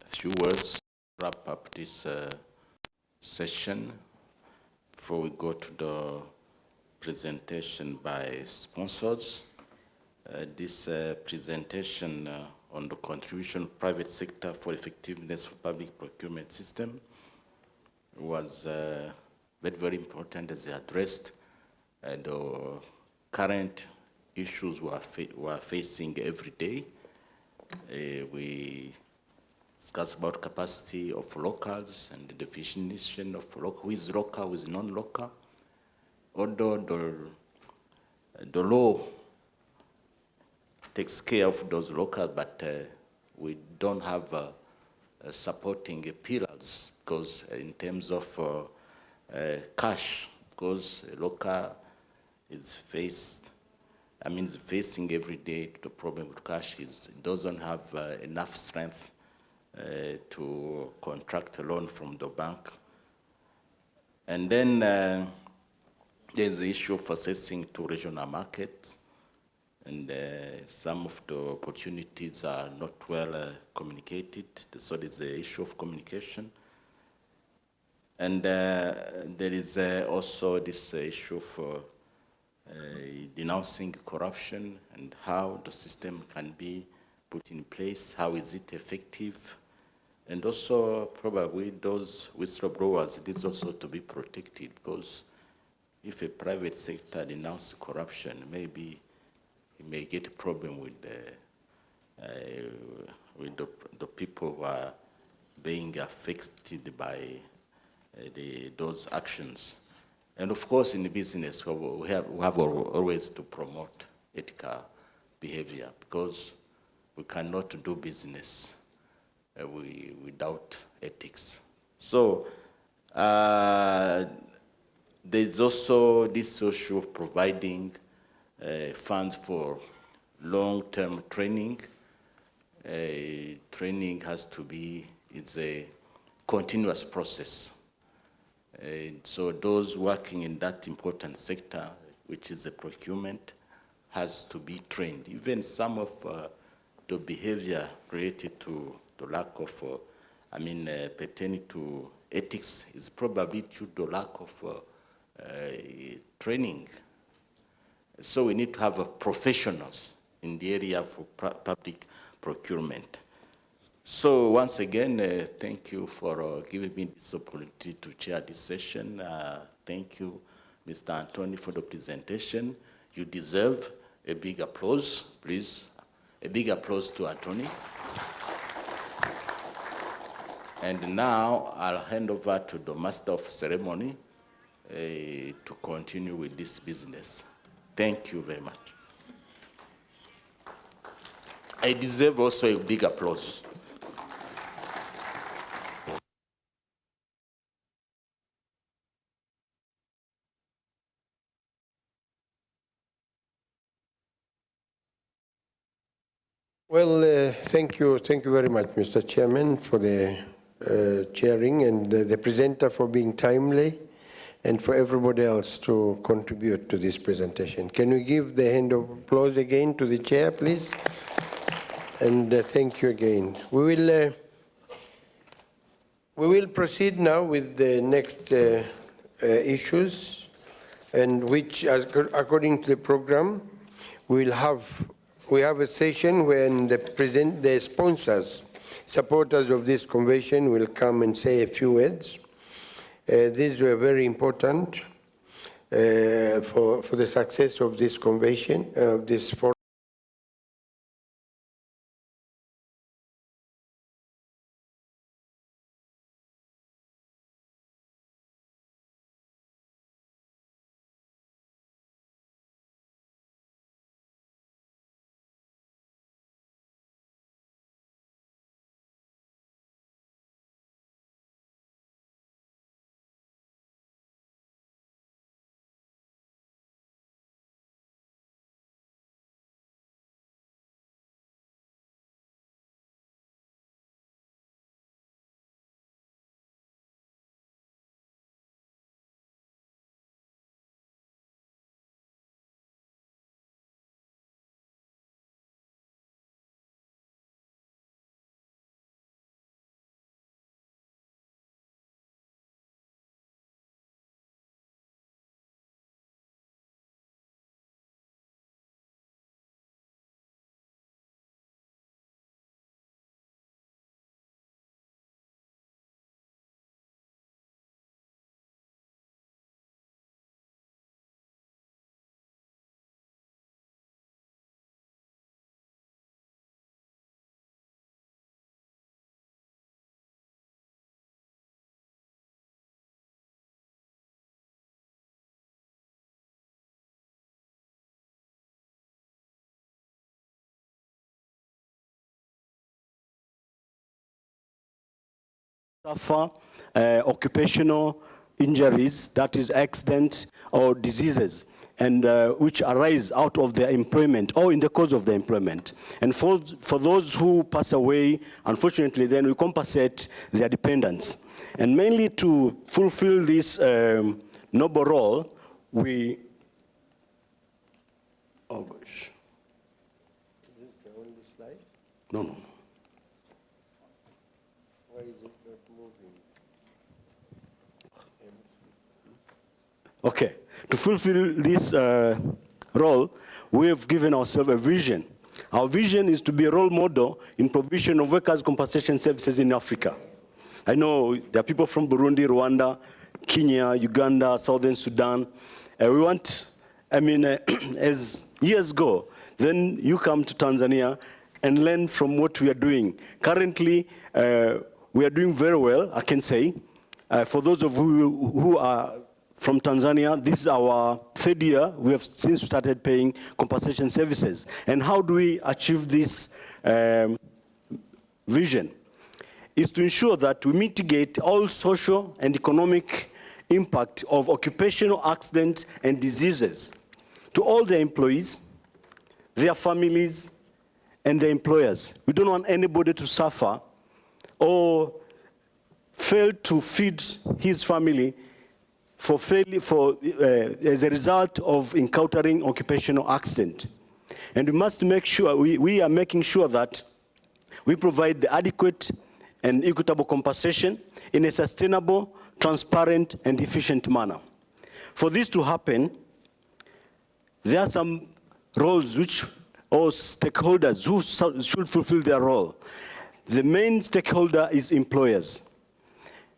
few words, wrap up this session before we go to the presentation by sponsors. This presentation on the contribution of private sector for effectiveness of public procurement system was very important as they addressed the current issues we are facing every day. We discussed about capacity of locals and the definition of local, who is local, who is non-local. Although the law takes care of those locals, but we don't have supporting pillars, because in terms of cash, because local is facing every day the problem with cash. It doesn't have enough strength to contract a loan from the bank. And then there's the issue of accessing to regional markets, and some of the opportunities are not well communicated. So there's the issue of communication. And there is also this issue for denouncing corruption and how the system can be put in place, how is it effective, and also probably those whistleblowers, it is also to be protected, because if a private sector denounces corruption, maybe he may get a problem with the people who are being affected by those actions. And of course, in the business, we have always to promote ethical behavior, because we cannot do business without ethics. So there's also this issue of providing funds for long-term training. Training has to be, it's a continuous process. So those working in that important sector, which is the procurement, has to be trained. Even some of the behavior related to the lack of, pertaining to ethics is probably due to the lack of training. So we need to have professionals in the area for public procurement. So once again, thank you for giving me this opportunity to chair this session. Thank you, Mr. Anthony, for the presentation. You deserve a big applause, please. A big applause to Anthony. And now I'll hand over to the Master of Ceremony to continue with this business. Thank you very much. I deserve also a big applause. Well, thank you very much, Mr. Chairman, for the chairing, and the presenter for being timely, and for everybody else to contribute to this presentation. Can we give the hand of applause again to the chair, please? And thank you again. We will proceed now with the next issues, and which, according to the program, we have a session when the sponsors, supporters of this convention, will come and say a few words. These were very important for the success of this convention, of this forum. Suffer occupational injuries, that is accidents or diseases, and which arise out of their employment or in the course of their employment. And for those who pass away, unfortunately, then we compensate their dependents. And mainly to fulfill this noble role, we, oh gosh. Is this the only slide? No, no. Why is it not moving? Okay, to fulfill this role, we have given ourselves a vision. Our vision is to be a role model in provision of workers' compensation services in Africa. I know there are people from Burundi, Rwanda, Kenya, Uganda, Southern Sudan. We want, as years go, then you come to Tanzania and learn from what we are doing. Currently, we are doing very well, I can say. For those of you who are from Tanzania, this is our third year. We have since started paying compensation services. And how do we achieve this vision? Is to ensure that we mitigate all social and economic impact of occupational accidents and diseases to all their employees, their families, and their employers. We don't want anybody to suffer or fail to feed his family as a result of encountering occupational accident. And we must make sure, we are making sure that we provide the adequate and equitable compensation in a sustainable, transparent, and efficient manner. For this to happen, there are some roles or stakeholders who should fulfill their role. The main stakeholder is employers.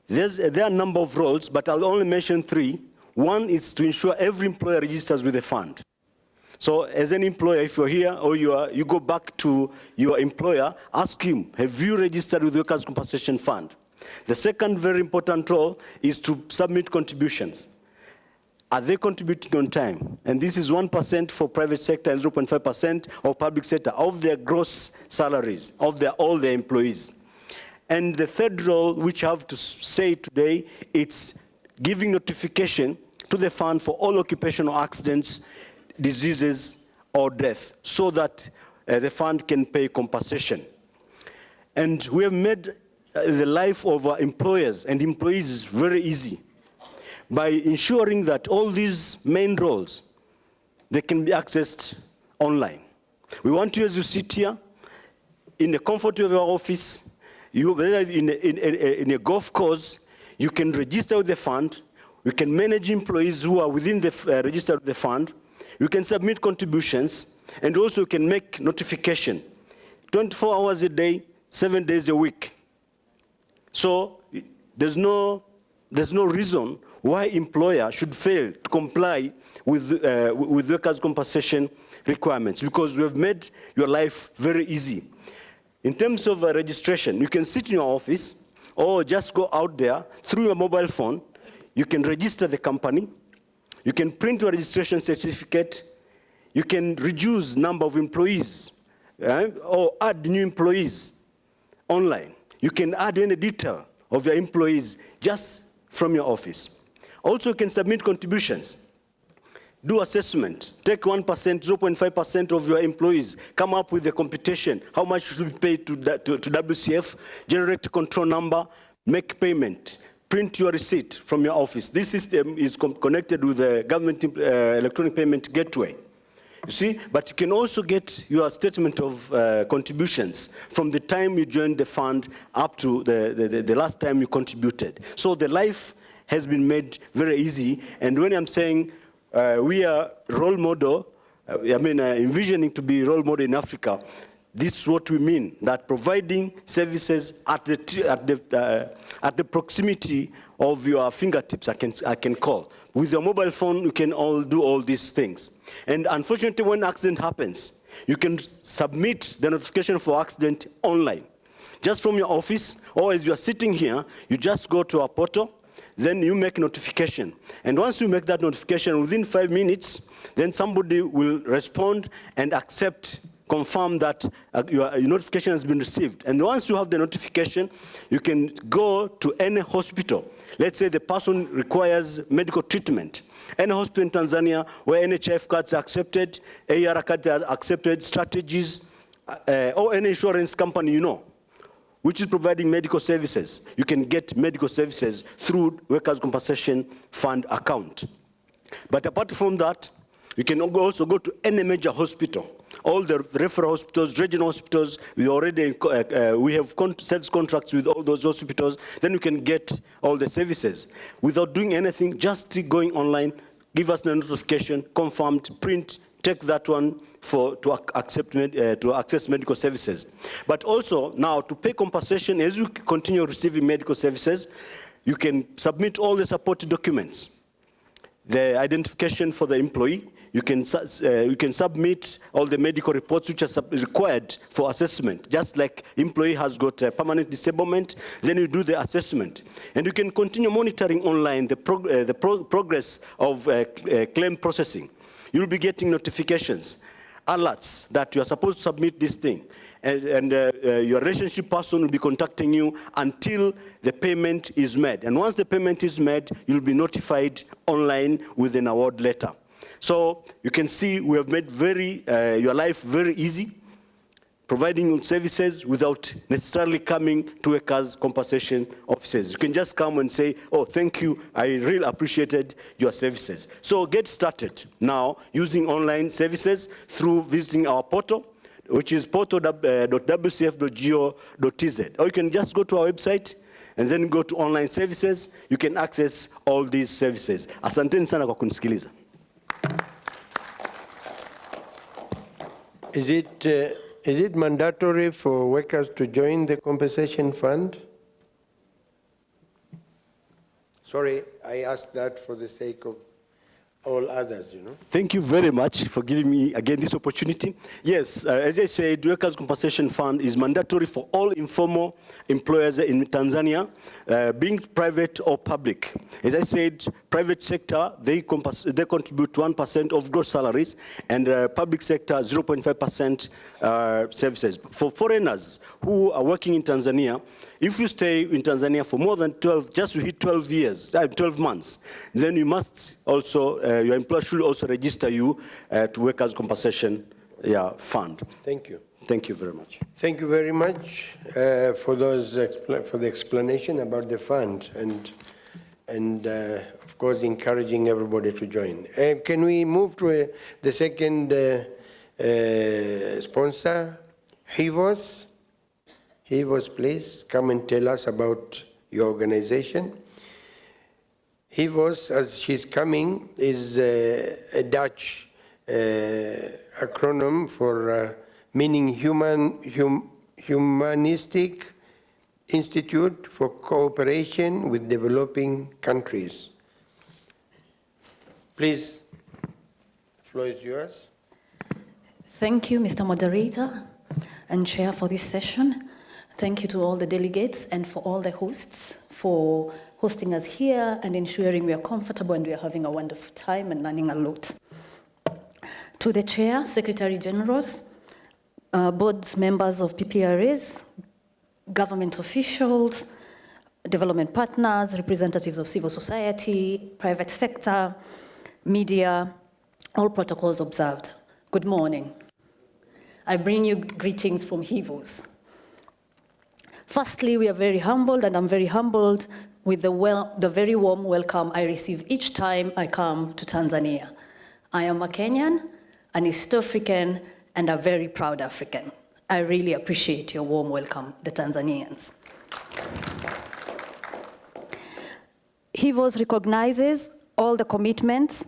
There are a number of roles, but I'll only mention 3. One is to ensure every employer registers with the fund. So as an employer, if you're here or you go back to your employer, ask him, have you registered with the Workers' Compensation Fund? The second very important role is to submit contributions. Are they contributing on time? And this is 1% for private sector and 0.5% of public sector of their gross salaries, of all their employees. And the third role, which I have to say today, it's giving notification to the fund for all occupational accidents, diseases, or death, so that the fund can pay compensation. And we have made the life of our employers and employees very easy by ensuring that all these main roles, they can be accessed online. We want you, as you sit here, in the comfort of your office, whether in a golf course, you can register with the fund, you can manage employees who are within the register of the fund, you can submit contributions, and also you can make notification 24 hours a day, 7 days a week. So there's no reason why employer should fail to comply with workers' compensation requirements, because we have made your life very easy. In terms of registration, you can sit in your office or just go out there through your mobile phone. You can register the company. You can print your registration certificate. You can reduce number of employees or add new employees online. You can add any detail of your employees just from your office. Also, you can submit contributions. Do assessment, take 1%, 0.5% of your employees, come up with a computation, how much should be paid to WCF, generate a control number, make payment, print your receipt from your office. This system is connected with the government electronic payment gateway. You see, but you can also get your statement of contributions from the time you joined the fund up to the last time you contributed. So the life has been made very easy, and when I'm saying we are role model, envisioning to be role model in Africa, this is what we mean, that providing services at the proximity of your fingertips, I can call. With your mobile phone, you can all do all these things. And unfortunately, when an accident happens, you can submit the notification for accident online. Just from your office, or as you are sitting here, you just go to our portal, then you make notification. And once you make that notification, within 5 minutes, then somebody will respond and confirm that your notification has been received. And once you have the notification, you can go to any hospital. Let's say the person requires medical treatment. Any hospital in Tanzania where NHIF cards are accepted, AR cards are accepted, strategies, or any insurance company you know, which is providing medical services. You can get medical services through Workers' Compensation Fund account. But apart from that, you can also go to any major hospital. All the referral hospitals, regional hospitals, we have service contracts with all those hospitals. Then you can get all the services without doing anything, just going online, give us the notification, confirmed, print, take that one to access medical services. But also now to pay compensation, as you continue receiving medical services, you can submit all the supporting documents. The identification for the employee, you can submit all the medical reports which are required for assessment. Just like employee has got a permanent disablement, then you do the assessment. And you can continue monitoring online the progress of claim processing. You'll be getting notifications, alerts that you are supposed to submit this thing. And your relationship person will be contacting you until the payment is made. And once the payment is made, you'll be notified online with an award letter. So you can see we have made your life very easy, providing services without necessarily coming to workers' compensation offices. You can just come and say, oh, thank you, I really appreciated your services. So get started now using online services through visiting our portal, which is portal.wcf.go.tz. Or you can just go to our website and then go to online services. You can access all these services. Asanteni sana kwa kunisikiliza. Is it mandatory for workers to join the compensation fund? Sorry, I asked that for the sake of all others, you know. Thank you very much for giving me again this opportunity. Yes, as I said, Workers' Compensation Fund is mandatory for all informal employers in Tanzania, being private or public. As I said, private sector, they contribute 1% of gross salaries, and public sector 0.5% services. For foreigners who are working in Tanzania, if you stay in Tanzania for more than 12 months, then you must also, your employer should also register you to Workers' Compensation Fund. Thank you. Thank you very much. Thank you very much for the explanation about the fund and of course encouraging everybody to join. Can we move to the second sponsor, HIVOS? HIVOS, please come and tell us about your organization. HIVOS, as she's coming, is a Dutch acronym for meaning Humanistic Institute for Cooperation with Developing Countries. Please, the floor is yours. Thank you, Mr. Moderator and Chair, for this session. Thank you to all the delegates and for all the hosts for hosting us here and ensuring we are comfortable and we are having a wonderful time and learning a lot. To the Chair, Secretary Generals, board members of PPRAs, government officials, development partners, representatives of civil society, private sector, media, all protocols observed. Good morning. I bring you greetings from HIVOS. Firstly, we are very humbled, and I'm very humbled with the very warm welcome I receive each time I come to Tanzania. I am a Kenyan, an East African, and a very proud African. I really appreciate your warm welcome, the Tanzanians. HIVOS recognizes all the commitments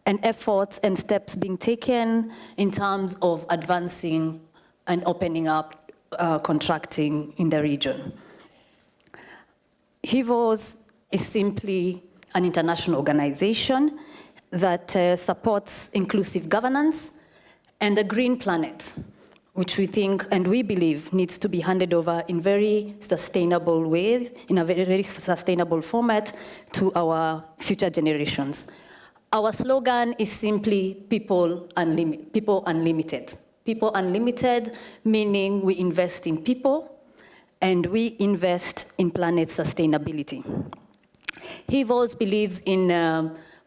and efforts and steps being taken in terms of advancing and opening up contracting in the region. HIVOS is simply an international organization that supports inclusive governance and a green planet, which we think and we believe needs to be handed over in very sustainable ways, in a very sustainable format to our future generations. Our slogan is simply People Unlimited. People Unlimited, meaning we invest in people and we invest in planet sustainability. HIVOS believes in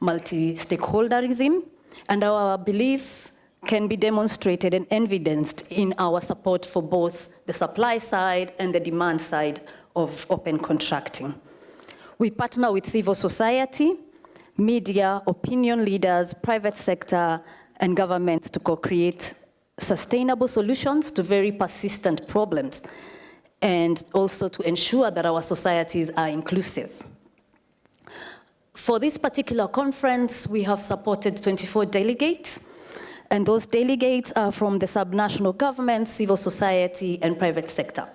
multi-stakeholderism, and our belief can be demonstrated and evidenced in our support for both the supply side and the demand side of open contracting. We partner with civil society, media, opinion leaders, private sector, and government to co-create sustainable solutions to very persistent problems, and also to ensure that our societies are inclusive. For this particular conference, we have supported 24 delegates, and those delegates are from the subnational government, civil society, and private sector.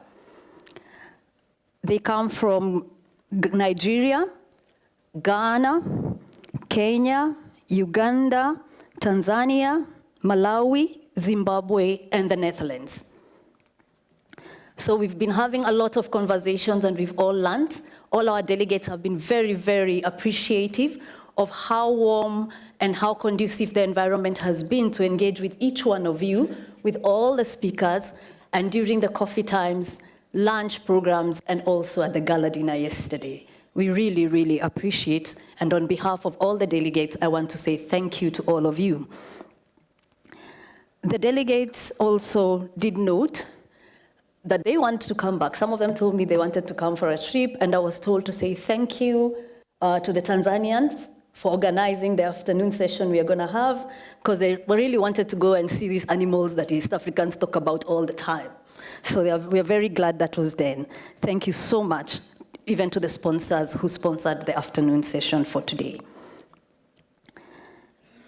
They come from Nigeria, Ghana, Kenya, Uganda, Tanzania, Malawi, Zimbabwe, and the Netherlands. So we've been having a lot of conversations and we've all learned. All our delegates have been very, very appreciative of how warm and how conducive the environment has been to engage with each one of you, with all the speakers, and during the coffee times, lunch programs, and also at the gala dinner yesterday. We really, really appreciate, and on behalf of all the delegates, I want to say thank you to all of you. The delegates also did note that they want to come back. Some of them told me they wanted to come for a trip, and I was told to say thank you to the Tanzanians for organizing the afternoon session we are going to have, because they really wanted to go and see these animals that East Africans talk about all the time. So we are very glad that was done. Thank you so much, even to the sponsors who sponsored the afternoon session for today.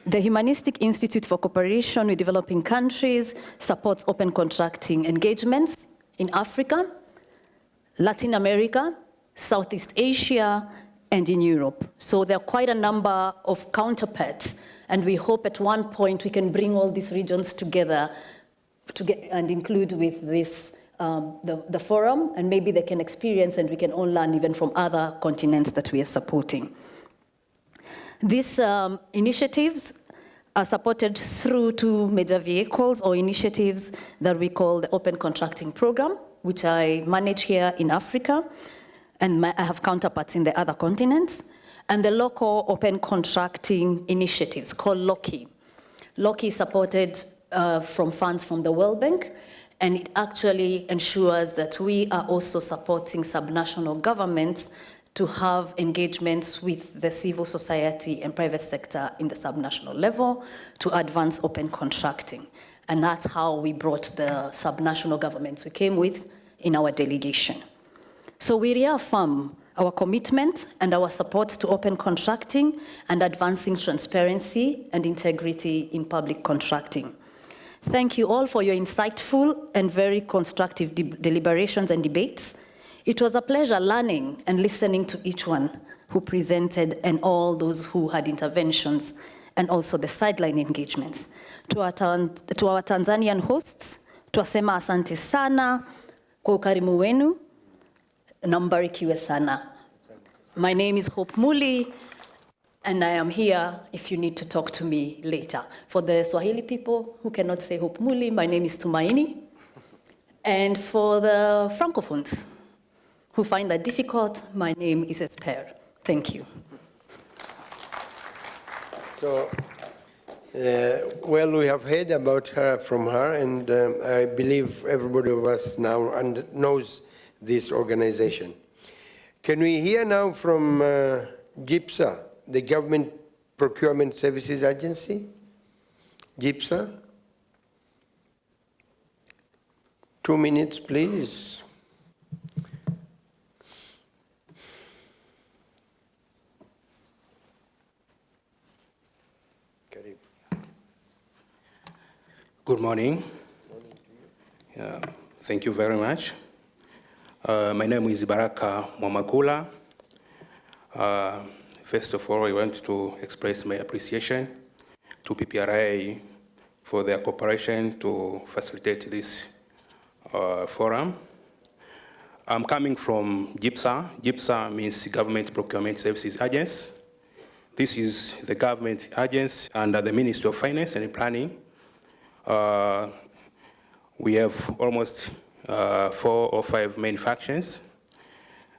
The Humanistic Institute for Cooperation with Developing Countries supports open contracting engagements in Africa, Latin America, Southeast Asia, and in Europe. So there are quite a number of counterparts, and we hope at one point we can bring all these regions together and include with this the forum, and maybe they can experience and we can all learn even from other continents that we are supporting. These initiatives are supported through two major vehicles or initiatives that we call the Open Contracting Program, which I manage here in Africa, and I have counterparts in the other continents, and the local open contracting initiatives called LOCI. LOCI is supported from funds from the World Bank, and it actually ensures that we are also supporting subnational governments to have engagements with the civil society and private sector in the subnational level to advance open contracting. And that's how we brought the subnational governments we came with in our delegation. So we reaffirm our commitment and our support to open contracting and advancing transparency and integrity in public contracting. Thank you all for your insightful and very constructive deliberations and debates. It was a pleasure learning and listening to each one who presented and all those who had interventions and also the sideline engagements. To our Tanzanian hosts, twasema asante sana kwa ukarimu wenu na mbarikiwe sana. My name is Hope Muli, and I am here if you need to talk to me later. For the Swahili people who cannot say Hope Muli, my name is Tumaini. And for the Francophones who find that difficult, my name is Esper. Thank you. So, well, we have heard about her from her, and I believe everybody of us now knows this organization. Can we hear now from GIPSA, the Government Procurement Services Agency? GIPSA? 2 minutes, please. Good morning. Thank you very much. My name is Baraka Mwamakula. First of all, I want to express my appreciation to PPRA for their cooperation to facilitate this forum. I'm coming from GIPSA. GIPSA means Government Procurement Services Agency. This is the government agency under the Ministry of Finance and Planning. We have almost 4 or 5 main functions.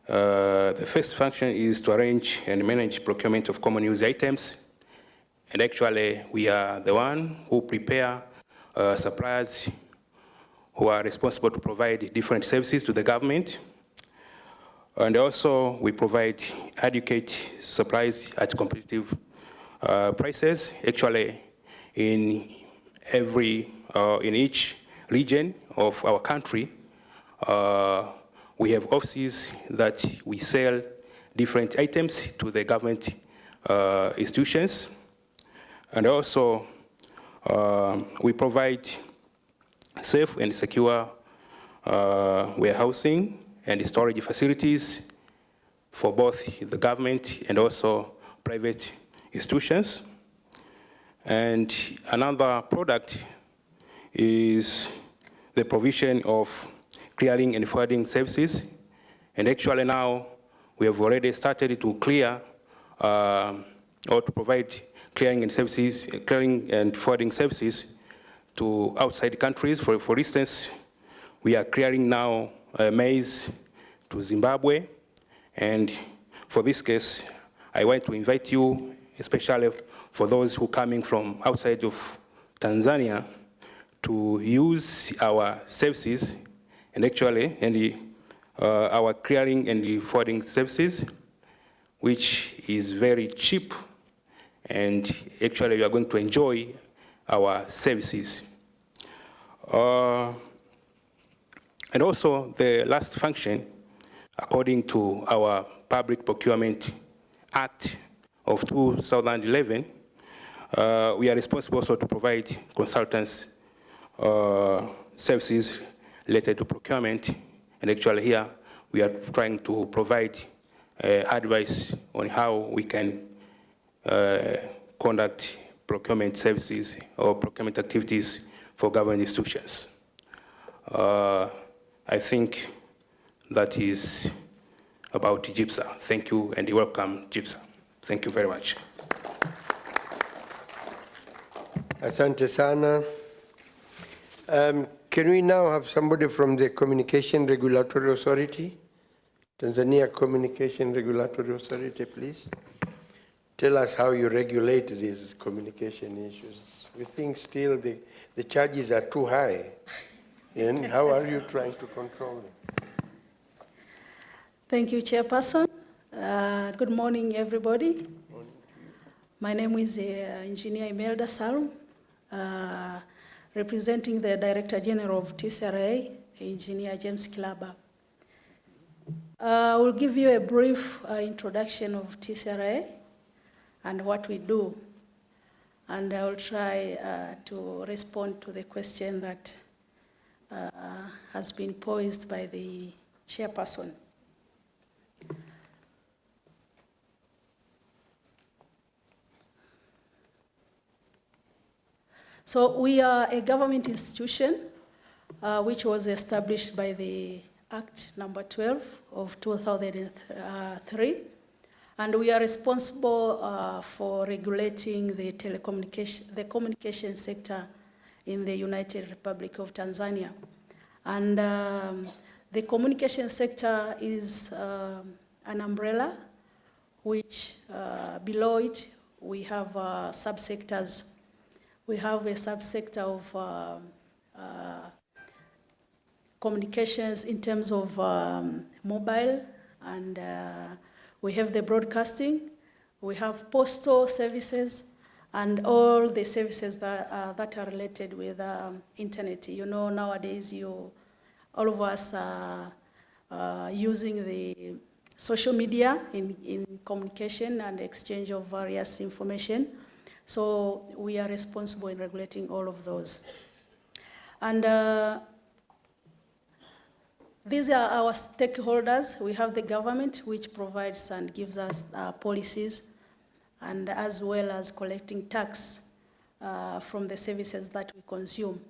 The first function is to arrange and manage procurement of common use items. And actually, we are the one who prepare suppliers who are responsible to provide different services to the government. And also, we provide adequate supplies at competitive prices. Actually, in each region of our country, we have offices that we sell different items to the government institutions. And also, we provide safe and secure warehousing and storage facilities for both the government and also private institutions. And another product is the provision of clearing and forwarding services. And actually now we have already started to clear or to provide clearing and forwarding services to outside countries. For instance, we are clearing now maize to Zimbabwe. And for this case, I want to invite you, especially for those who are coming from outside of Tanzania, to use our services and actually our clearing and forwarding services, which is very cheap, and actually you are going to enjoy our services. And also the last function, according to our Public Procurement Act of 2011, we are responsible also to provide consultants services related to procurement. And actually here, we are trying to provide advice on how we can conduct procurement services or procurement activities for government institutions. I think that is about GIPSA. Thank you and welcome, GIPSA. Thank you very much. Asante sana. Can we now have somebody from the Communication Regulatory Authority? Tanzania Communication Regulatory Authority, please. Tell us how you regulate these communication issues. We think still the charges are too high. And how are you trying to control them? Thank you, Chairperson. Good morning, everybody. My name is Engineer Imelda Salum, representing the Director General of TCRA, Engineer James Kilaba. I will give you a brief introduction of TCRA and what we do, and I will try to respond to the question that has been posed by the Chairperson. So we are a government institution which was established by the Act number 12 of 2003, and we are responsible for regulating the communication sector in the United Republic of Tanzania. And the communication sector is an umbrella which below it we have subsectors. We have a subsector of communications in terms of mobile, and we have the broadcasting, we have postal services, and all the services that are related with internet. You know, nowadays all of us are using the social media in communication and exchange of various information. So we are responsible in regulating all of those. And these are our stakeholders. We have the government, which provides and gives us policies, and as well as collecting tax from the services that we consume.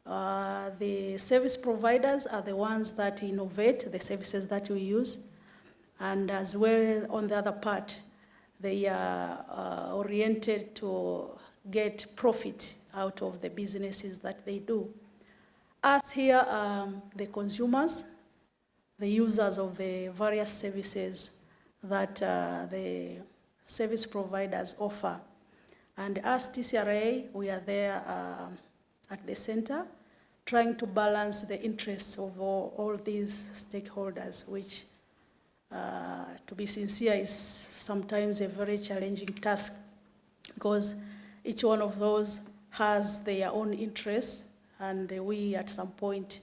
The service providers are the ones that innovate the services that we use, and as well on the other part, they are oriented to get profit out of the businesses that they do. Us here are the consumers, the users of the various services that the service providers offer. And as TCRA, we are there at the center, trying to balance the interests of all these stakeholders, which, to be sincere, is sometimes a very challenging task, because each one of those has their own interests, and we at some point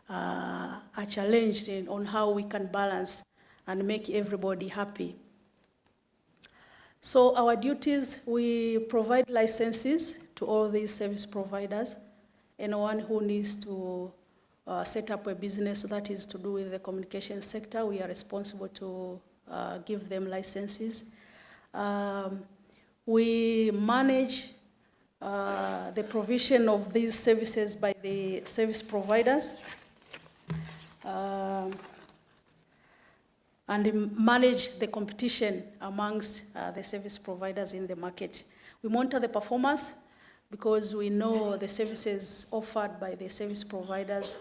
are challenged on how we can balance and make everybody happy. So our duties, we provide licenses to all these service providers. Anyone who needs to set up a business that is to do with the communication sector, we are responsible to give them licenses. We manage the provision of these services by the service providers and manage the competition amongst the service providers in the market. We monitor the performance because we know the services offered by the service providers,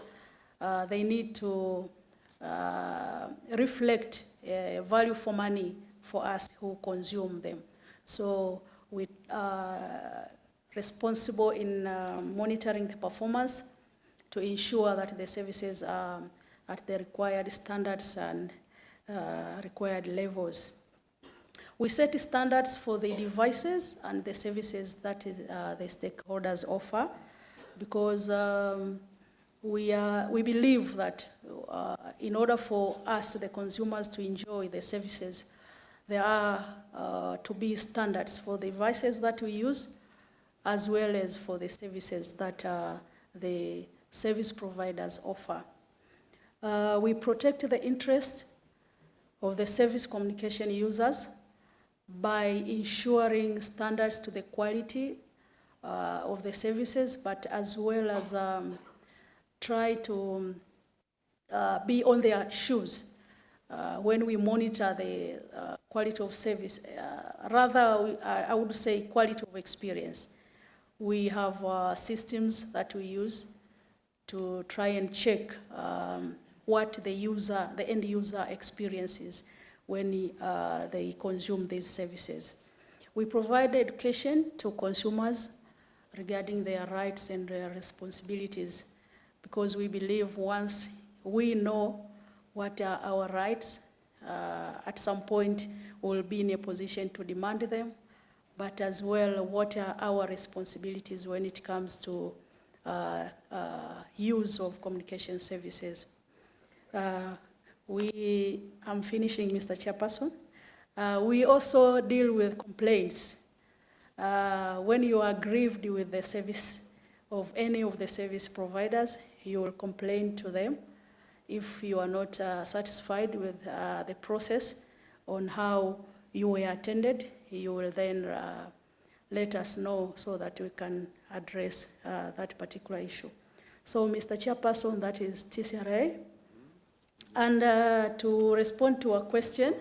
they need to reflect value for money for us who consume them. So we are responsible in monitoring the performance to ensure that the services are at the required standards and required levels. We set standards for the devices and the services that the stakeholders offer because we believe that in order for us, the consumers, to enjoy the services, there are to be standards for the devices that we use as well as for the services that the service providers offer. We protect the interest of the service communication users by ensuring standards to the quality of the services, but as well as try to be on their shoes when we monitor the quality of service. Rather, I would say quality of experience. We have systems that we use to try and check what the end user experiences when they consume these services. We provide education to consumers regarding their rights and their responsibilities because we believe once we know what are our rights, at some point we'll be in a position to demand them, but as well what are our responsibilities when it comes to use of communication services. I'm finishing, Mr. Chairperson. We also deal with complaints. When you are aggrieved with the service of any of the service providers, you will complain to them. If you are not satisfied with the process on how you were attended, you will then let us know so that we can address that particular issue. So, Mr. Chairperson, that is TCRA. And to respond to a question,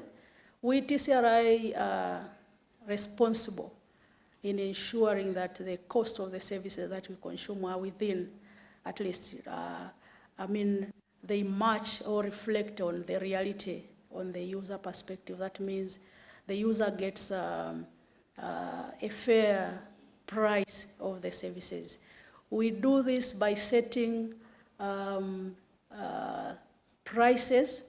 we TCRA are responsible in ensuring that the cost of the services that we consume are within, at least, they match or reflect on the reality on the user perspective. That means the user gets a fair price of the services. We do this by setting prices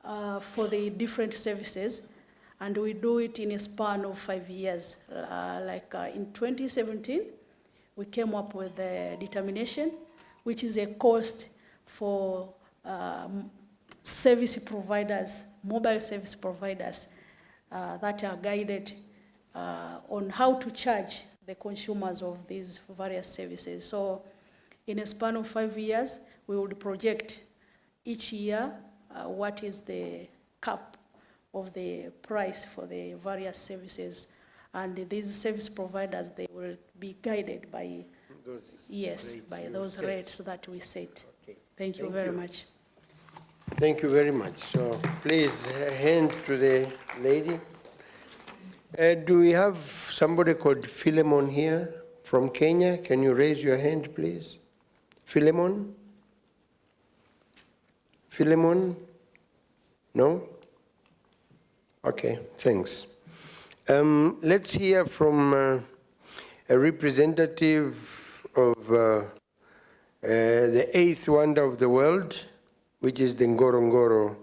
for the different services, and we do it in a span of 5 years. In 2017, we came up with a determination, which is a cost for service providers, mobile service providers, that are guided on how to charge the consumers of these various services. So in a span of 5 years, we would project each year what is the cap of the price for the various services. And these service providers, they will be guided by those rates that we set. Okay. Thank you very much. Thank you very much. So please hand to the lady. Do we have somebody called Philemon here from Kenya? Can you raise your hand, please? Philemon? Philemon? No? Okay, thanks. Let's hear from a representative of the eighth wonder of the world, which is the Ngorongoro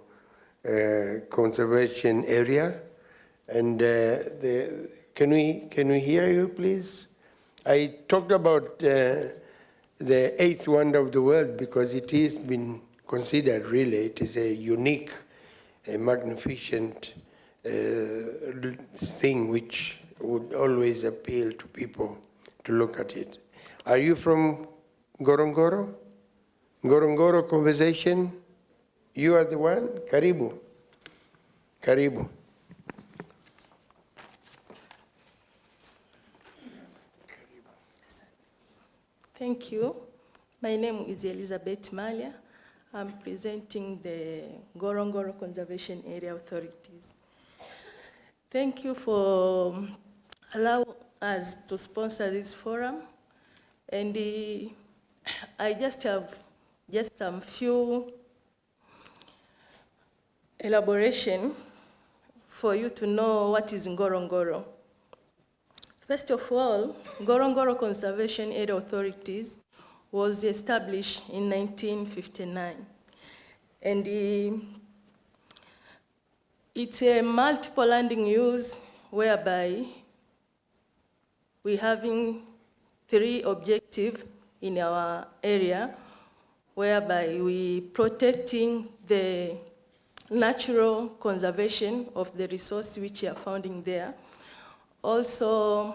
conservation area. And can we hear you, please? I talked about the eighth wonder of the world because it has been considered, really, it is a unique, a magnificent thing which would always appeal to people to look at it. Are you from Ngorongoro? Ngorongoro conversation? You are the one? Karibu. Karibu. Thank you. My name is Elizabeth Malia. I'm presenting the Ngorongoro Conservation Area Authorities. Thank you for allowing us to sponsor this forum. And I just have a few elaboration for you to know what is Ngorongoro. First of all, Ngorongoro Conservation Area Authorities was established in 1959. And it's a multiple landing use whereby we're having 3 objectives in our area, whereby we protecting the natural conservation of the resources which are found in there. Also,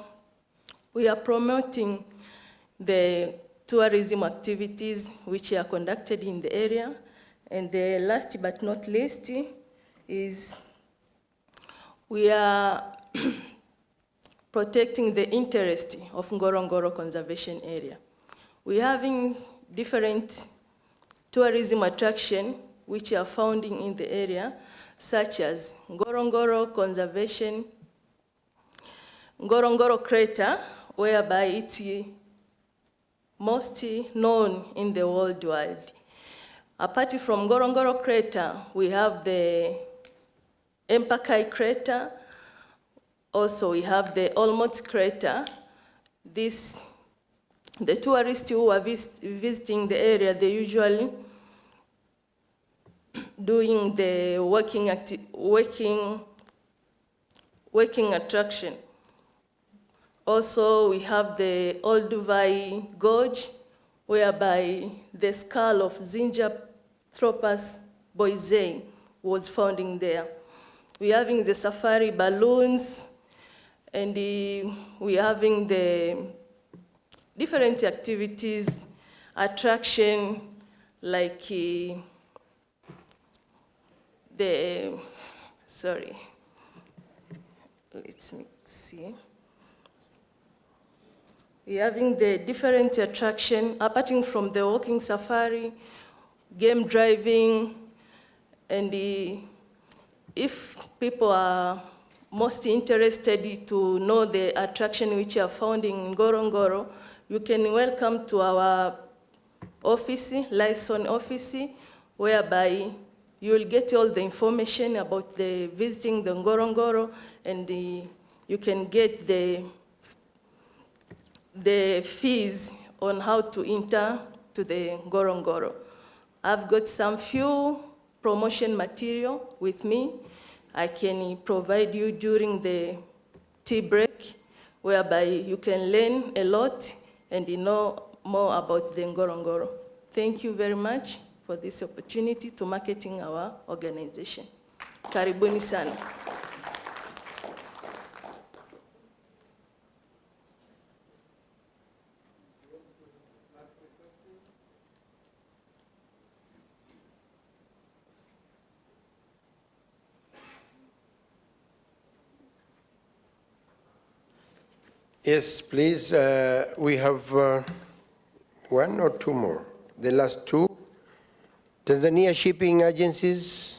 we are promoting the tourism activities which are conducted in the area. And the last but not least is we are protecting the interest of Ngorongoro Conservation Area. We're having different tourism attractions which are found in the area, such as Ngorongoro Conservation, Ngorongoro Crater, whereby it's most known in the world wide. Apart from Ngorongoro Crater, we have the Empakai Crater. Also, we have the Olmot Crater. The tourists who are visiting the area, they usually doing the working attraction. Also, we have the Olduvai Gorge, whereby the skull of Zinjanthropus boisei was found in there. We're having the safari balloons, and we're having the different activities, attraction, like let's see. We're having the different attraction, apart from the walking safari, game driving, and if people are most interested to know the attraction which are found in Ngorongoro, you can welcome to our office, liaison office, whereby you will get all the information about the visiting the Ngorongoro, and you can get the fees on how to enter to the Ngorongoro. I've got some few promotion material with me. I can provide you during the tea break, whereby you can learn a lot and know more about the Ngorongoro. Thank you very much for this opportunity to marketing our organization. Karibuni sana. Yes, please. We have 1 or 2 more. The last 2. Tanzania Shipping Agencies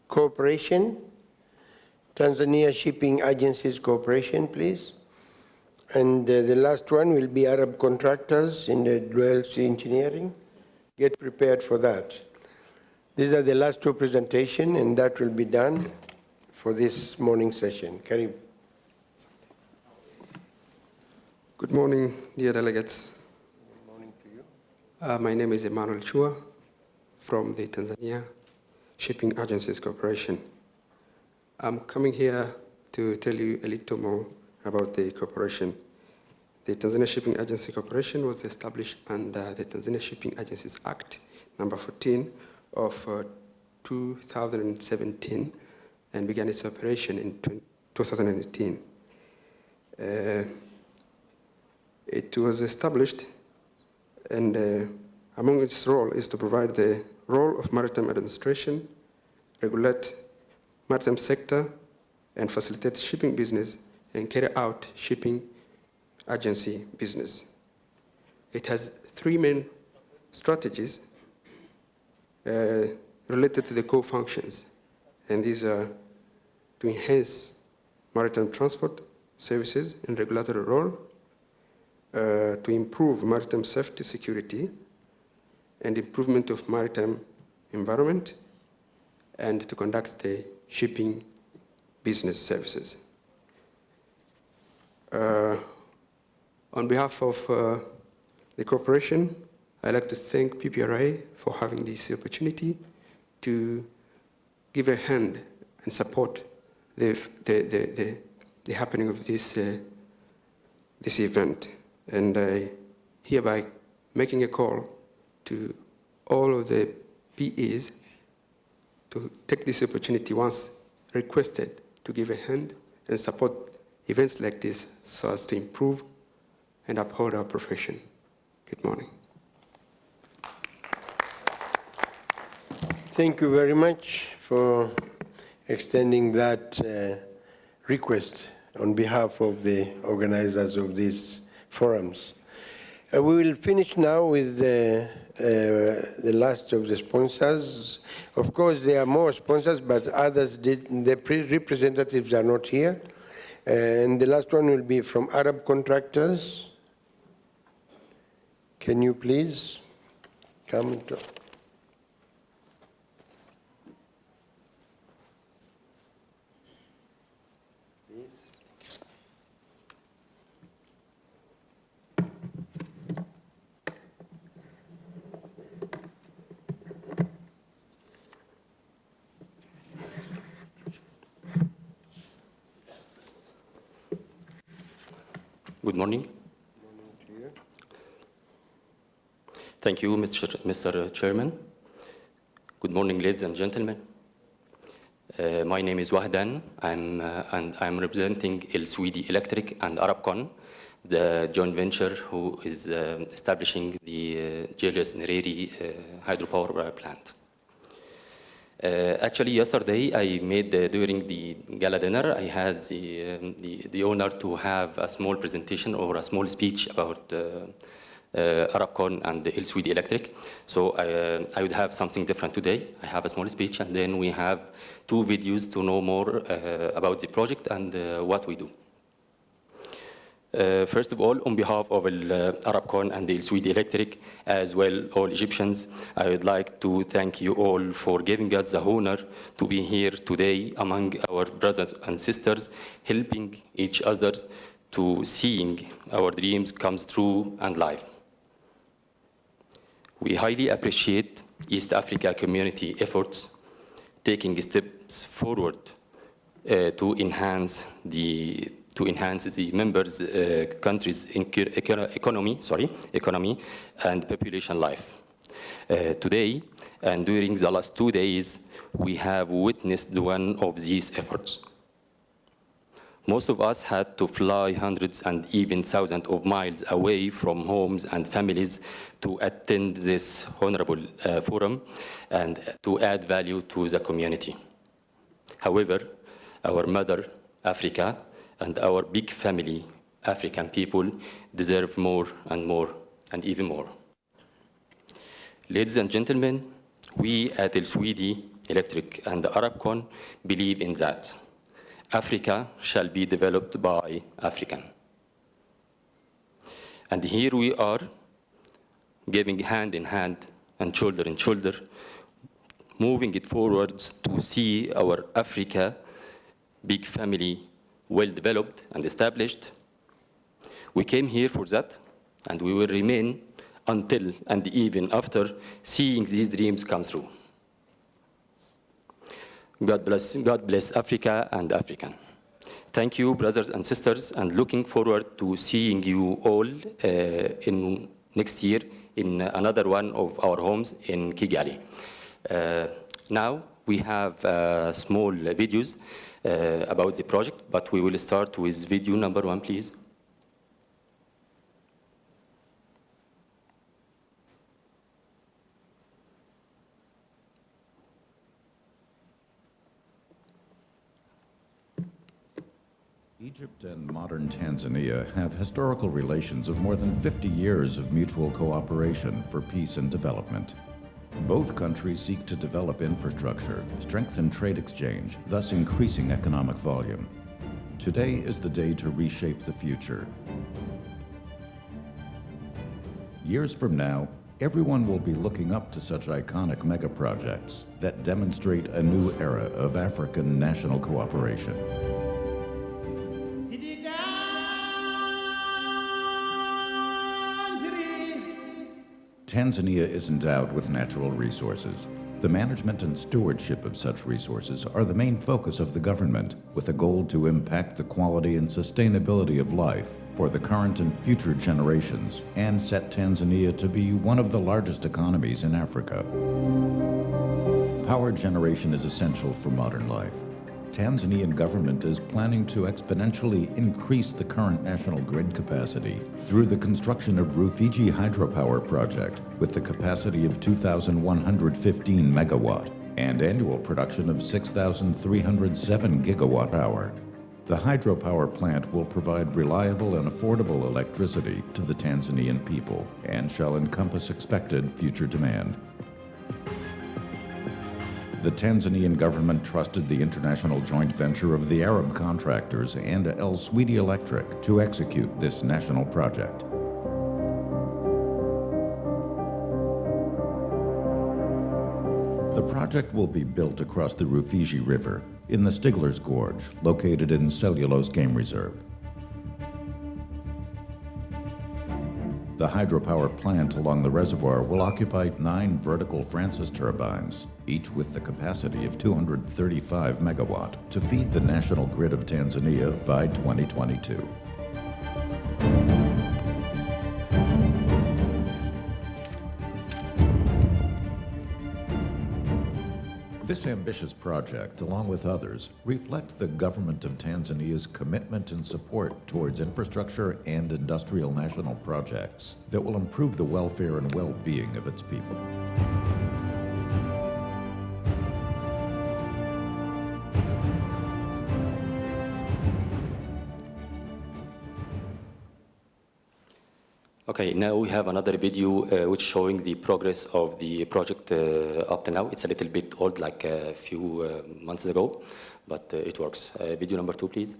Corporation. Tanzania Shipping Agencies Corporation, please. And the last one will be Arab Contractors in the Dwells Engineering. Get prepared for that. These are the last 2 presentations, and that will be done for this morning session. Karim. Good morning, dear delegates. Good morning to you. My name is Emmanuel Chua from the Tanzania Shipping Agencies Corporation. I'm coming here to tell you a little more about the corporation. The Tanzania Shipping Agency Corporation was established under the Tanzania Shipping Agencies Act number 14 of 2017 and began its operation in 2018. It was established, and among its role is to provide the role of maritime administration, regulate maritime sector, and facilitate shipping business and carry out shipping agency business. It has three main strategies related to the core functions, and these are to enhance maritime transport services and regulatory role, to improve maritime safety, security, and improvement of maritime environment, and to conduct the shipping business services. On behalf of the corporation, I'd like to thank PPRA for having this opportunity to give a hand and support the happening of this event. And I hereby making a call to all of the PEs to take this opportunity once requested to give a hand and support events like this so as to improve and uphold our profession. Good morning. Thank you very much for extending that request on behalf of the organizers of these forums. We will finish now with the last of the sponsors. Of course, there are more sponsors, but others the representatives are not here. And the last one will be from Arab contractors. Can you please come to... Good morning. Thank you, Mr. Chairman. Good morning, ladies and gentlemen. My name is Wahdan, and I'm representing El Swedi Electric and Arabcon, the joint venture who is establishing the Julius Nyerere hydropower plant. Actually, yesterday I made, during the gala dinner, I had the honor to have a small presentation or a small speech about Arabcon and El Swedi Electric. So I would have something different today. I have a small speech, and then we have 2 videos to know more about the project and what we do. First of all, on behalf of Arabcon and El Swedi Electric, as well all Egyptians, I would like to thank you all for giving us the honor to be here today among our brothers and sisters, helping each other to seeing our dreams come true and life. We highly appreciate East Africa community efforts, taking steps forward to enhance the members' countries' economy and population life. Today, and during the last 2 days, we have witnessed one of these efforts. Most of us had to fly hundreds and even thousands of miles away from homes and families to attend this honorable forum and to add value to the community. However, our mother, Africa, and our big family, African people, deserve more and more and even more. Ladies and gentlemen, we at El Swedi Electric and Arabcon believe in that. Africa shall be developed by African. And here we are, giving hand in hand and shoulder in shoulder, moving it forwards to see our Africa big family well developed and established. We came here for that, and we will remain until and even after seeing these dreams come true. God bless Africa and African. Thank you, brothers and sisters, and looking forward to seeing you all in next year in another one of our homes in Kigali. Now, we have small videos about the project, but we will start with video number 1, please. Egypt and modern Tanzania have historical relations of more than 50 years of mutual cooperation for peace and development. Both countries seek to develop infrastructure, strengthen trade exchange, thus increasing economic volume. Today is the day to reshape the future. Years from now, everyone will be looking up to such iconic mega projects that demonstrate a new era of African national cooperation. Tanzania is endowed with natural resources. The management and stewardship of such resources are the main focus of the government, with a goal to impact the quality and sustainability of life for the current and future generations, and set Tanzania to be one of the largest economies in Africa. Power generation is essential for modern life. Tanzanian government is planning to exponentially increase the current national grid capacity through the construction of Rufiji hydropower project with the capacity of 2,115 megawatt and annual production of 6,307 gigawatt hour. The hydropower plant will provide reliable and affordable electricity to the Tanzanian people and shall encompass expected future demand. The Tanzanian government trusted the international joint venture of the Arab contractors and El Sweety Electric to execute this national project. The project will be built across the Rufiji River in the Stigler's Gorge, located in Cellulose Game Reserve. The hydropower plant along the reservoir will occupy 9 vertical Francis turbines, each with the capacity of 235 megawatt, to feed the national grid of Tanzania by 2022. This ambitious project, along with others, reflect the government of Tanzania's commitment and support towards infrastructure and industrial national projects that will improve the welfare and well-being of its people. Okay, now we have another video which showing the progress of the project up to now. It's a little bit old, like a few months ago, but it works. Video number 2, please.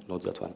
Not that one.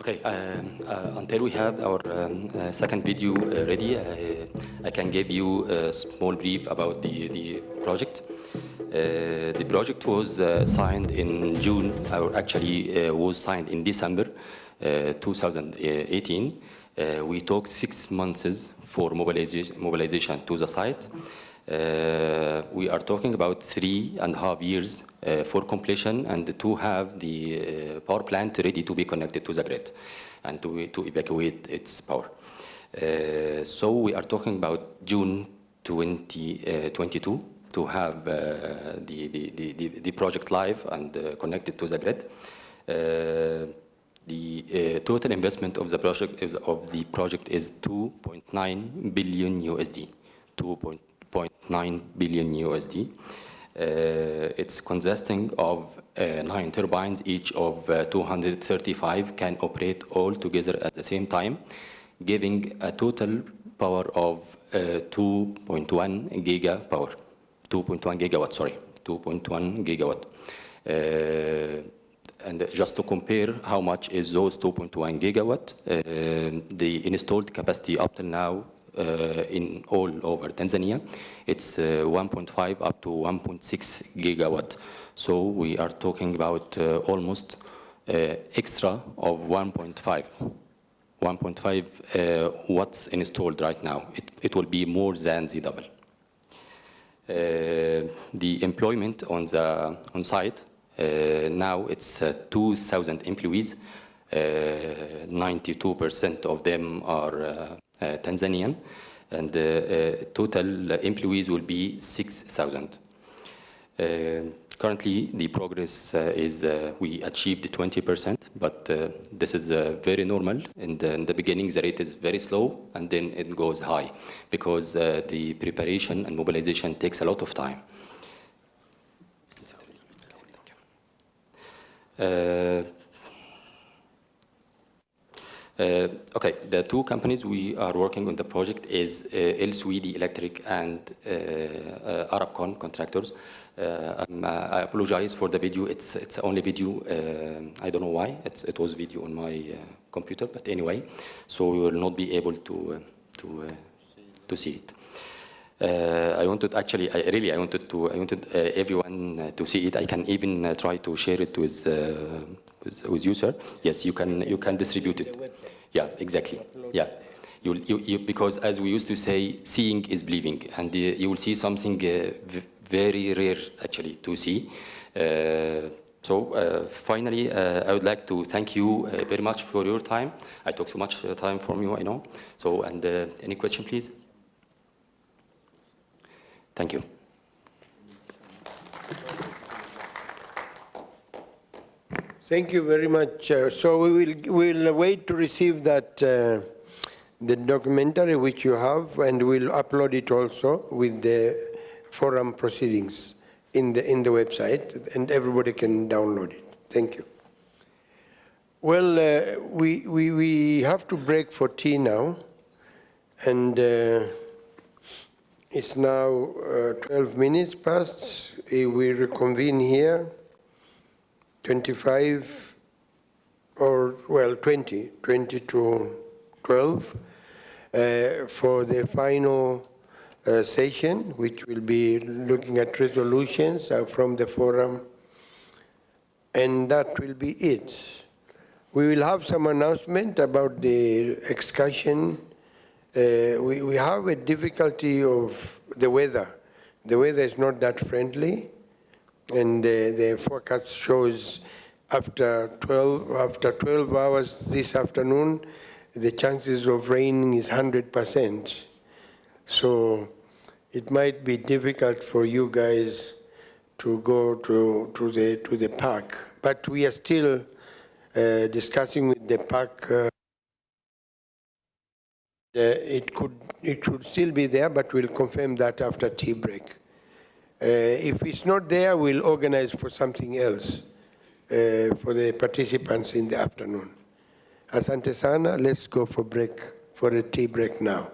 Okay, until we have our second video ready, I can give you a small brief about the project. The project was signed in June, or actually was signed in December 2018. We took 6 months for mobilization to the site. We are talking about 3.5 years for completion and to have the power plant ready to be connected to the grid and to evacuate its power. So we are talking about June 2022 to have the project live and connected to the grid. The total investment of the project is 2.9 billion USD. 2.9 billion USD. It's consisting of 9 turbines, each of 235 can operate all together at the same time, giving a total power of 2.1 gigawatt, sorry, 2.1 gigawatt. And just to compare how much is those 2.1 gigawatt, the installed capacity up till now in all over Tanzania, it's 1.5 up to 1.6 gigawatt. So we are talking about almost extra of 1.5 watts installed right now. It will be more than the double. The employment on site, now it's 2,000 employees. 92% of them are Tanzanian, and total employees will be 6,000. Currently, the progress is we achieved 20%, but this is very normal. In the beginning, the rate is very slow, and then it goes high, because the preparation and mobilization takes a lot of time. Okay, the two companies we are working on the project is El Swedi Electric and Arabcon Contractors. I apologize for the video. It's only video. I don't know why. It was video on my computer, but anyway, so we will not be able to see it. I wanted everyone to see it. I can even try to share it with you, sir. Yes, you can distribute it. Yeah, exactly. Yeah, because as we used to say, seeing is believing, and you will see something very rare actually to see. So finally, I would like to thank you very much for your time. I took so much time from you, I know. So, and any question, please? Thank you. Thank you very much. So we'll wait to receive that the documentary which you have, and we'll upload it also with the forum proceedings in the website, and everybody can download it. Thank you. Well, we have to break for tea now, and it's now 12 minutes past. We reconvene here. 20 to 12 for the final session, which will be looking at resolutions from the forum, and that will be it. We will have some announcement about the excursion. We have a difficulty of the weather. The weather is not that friendly. And the forecast shows after 12 hours this afternoon, the chances of raining is 100%. So it might be difficult for you guys to go to the park. But we are still discussing with the park. It should still be there, but we'll confirm that after tea break. If it's not there, we'll organize for something else for the participants in the afternoon. Asante sana, let's go for a tea break now.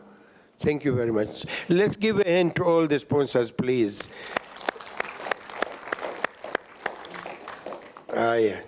Thank you very much. Let's give a hand to all the sponsors, please. Yeah.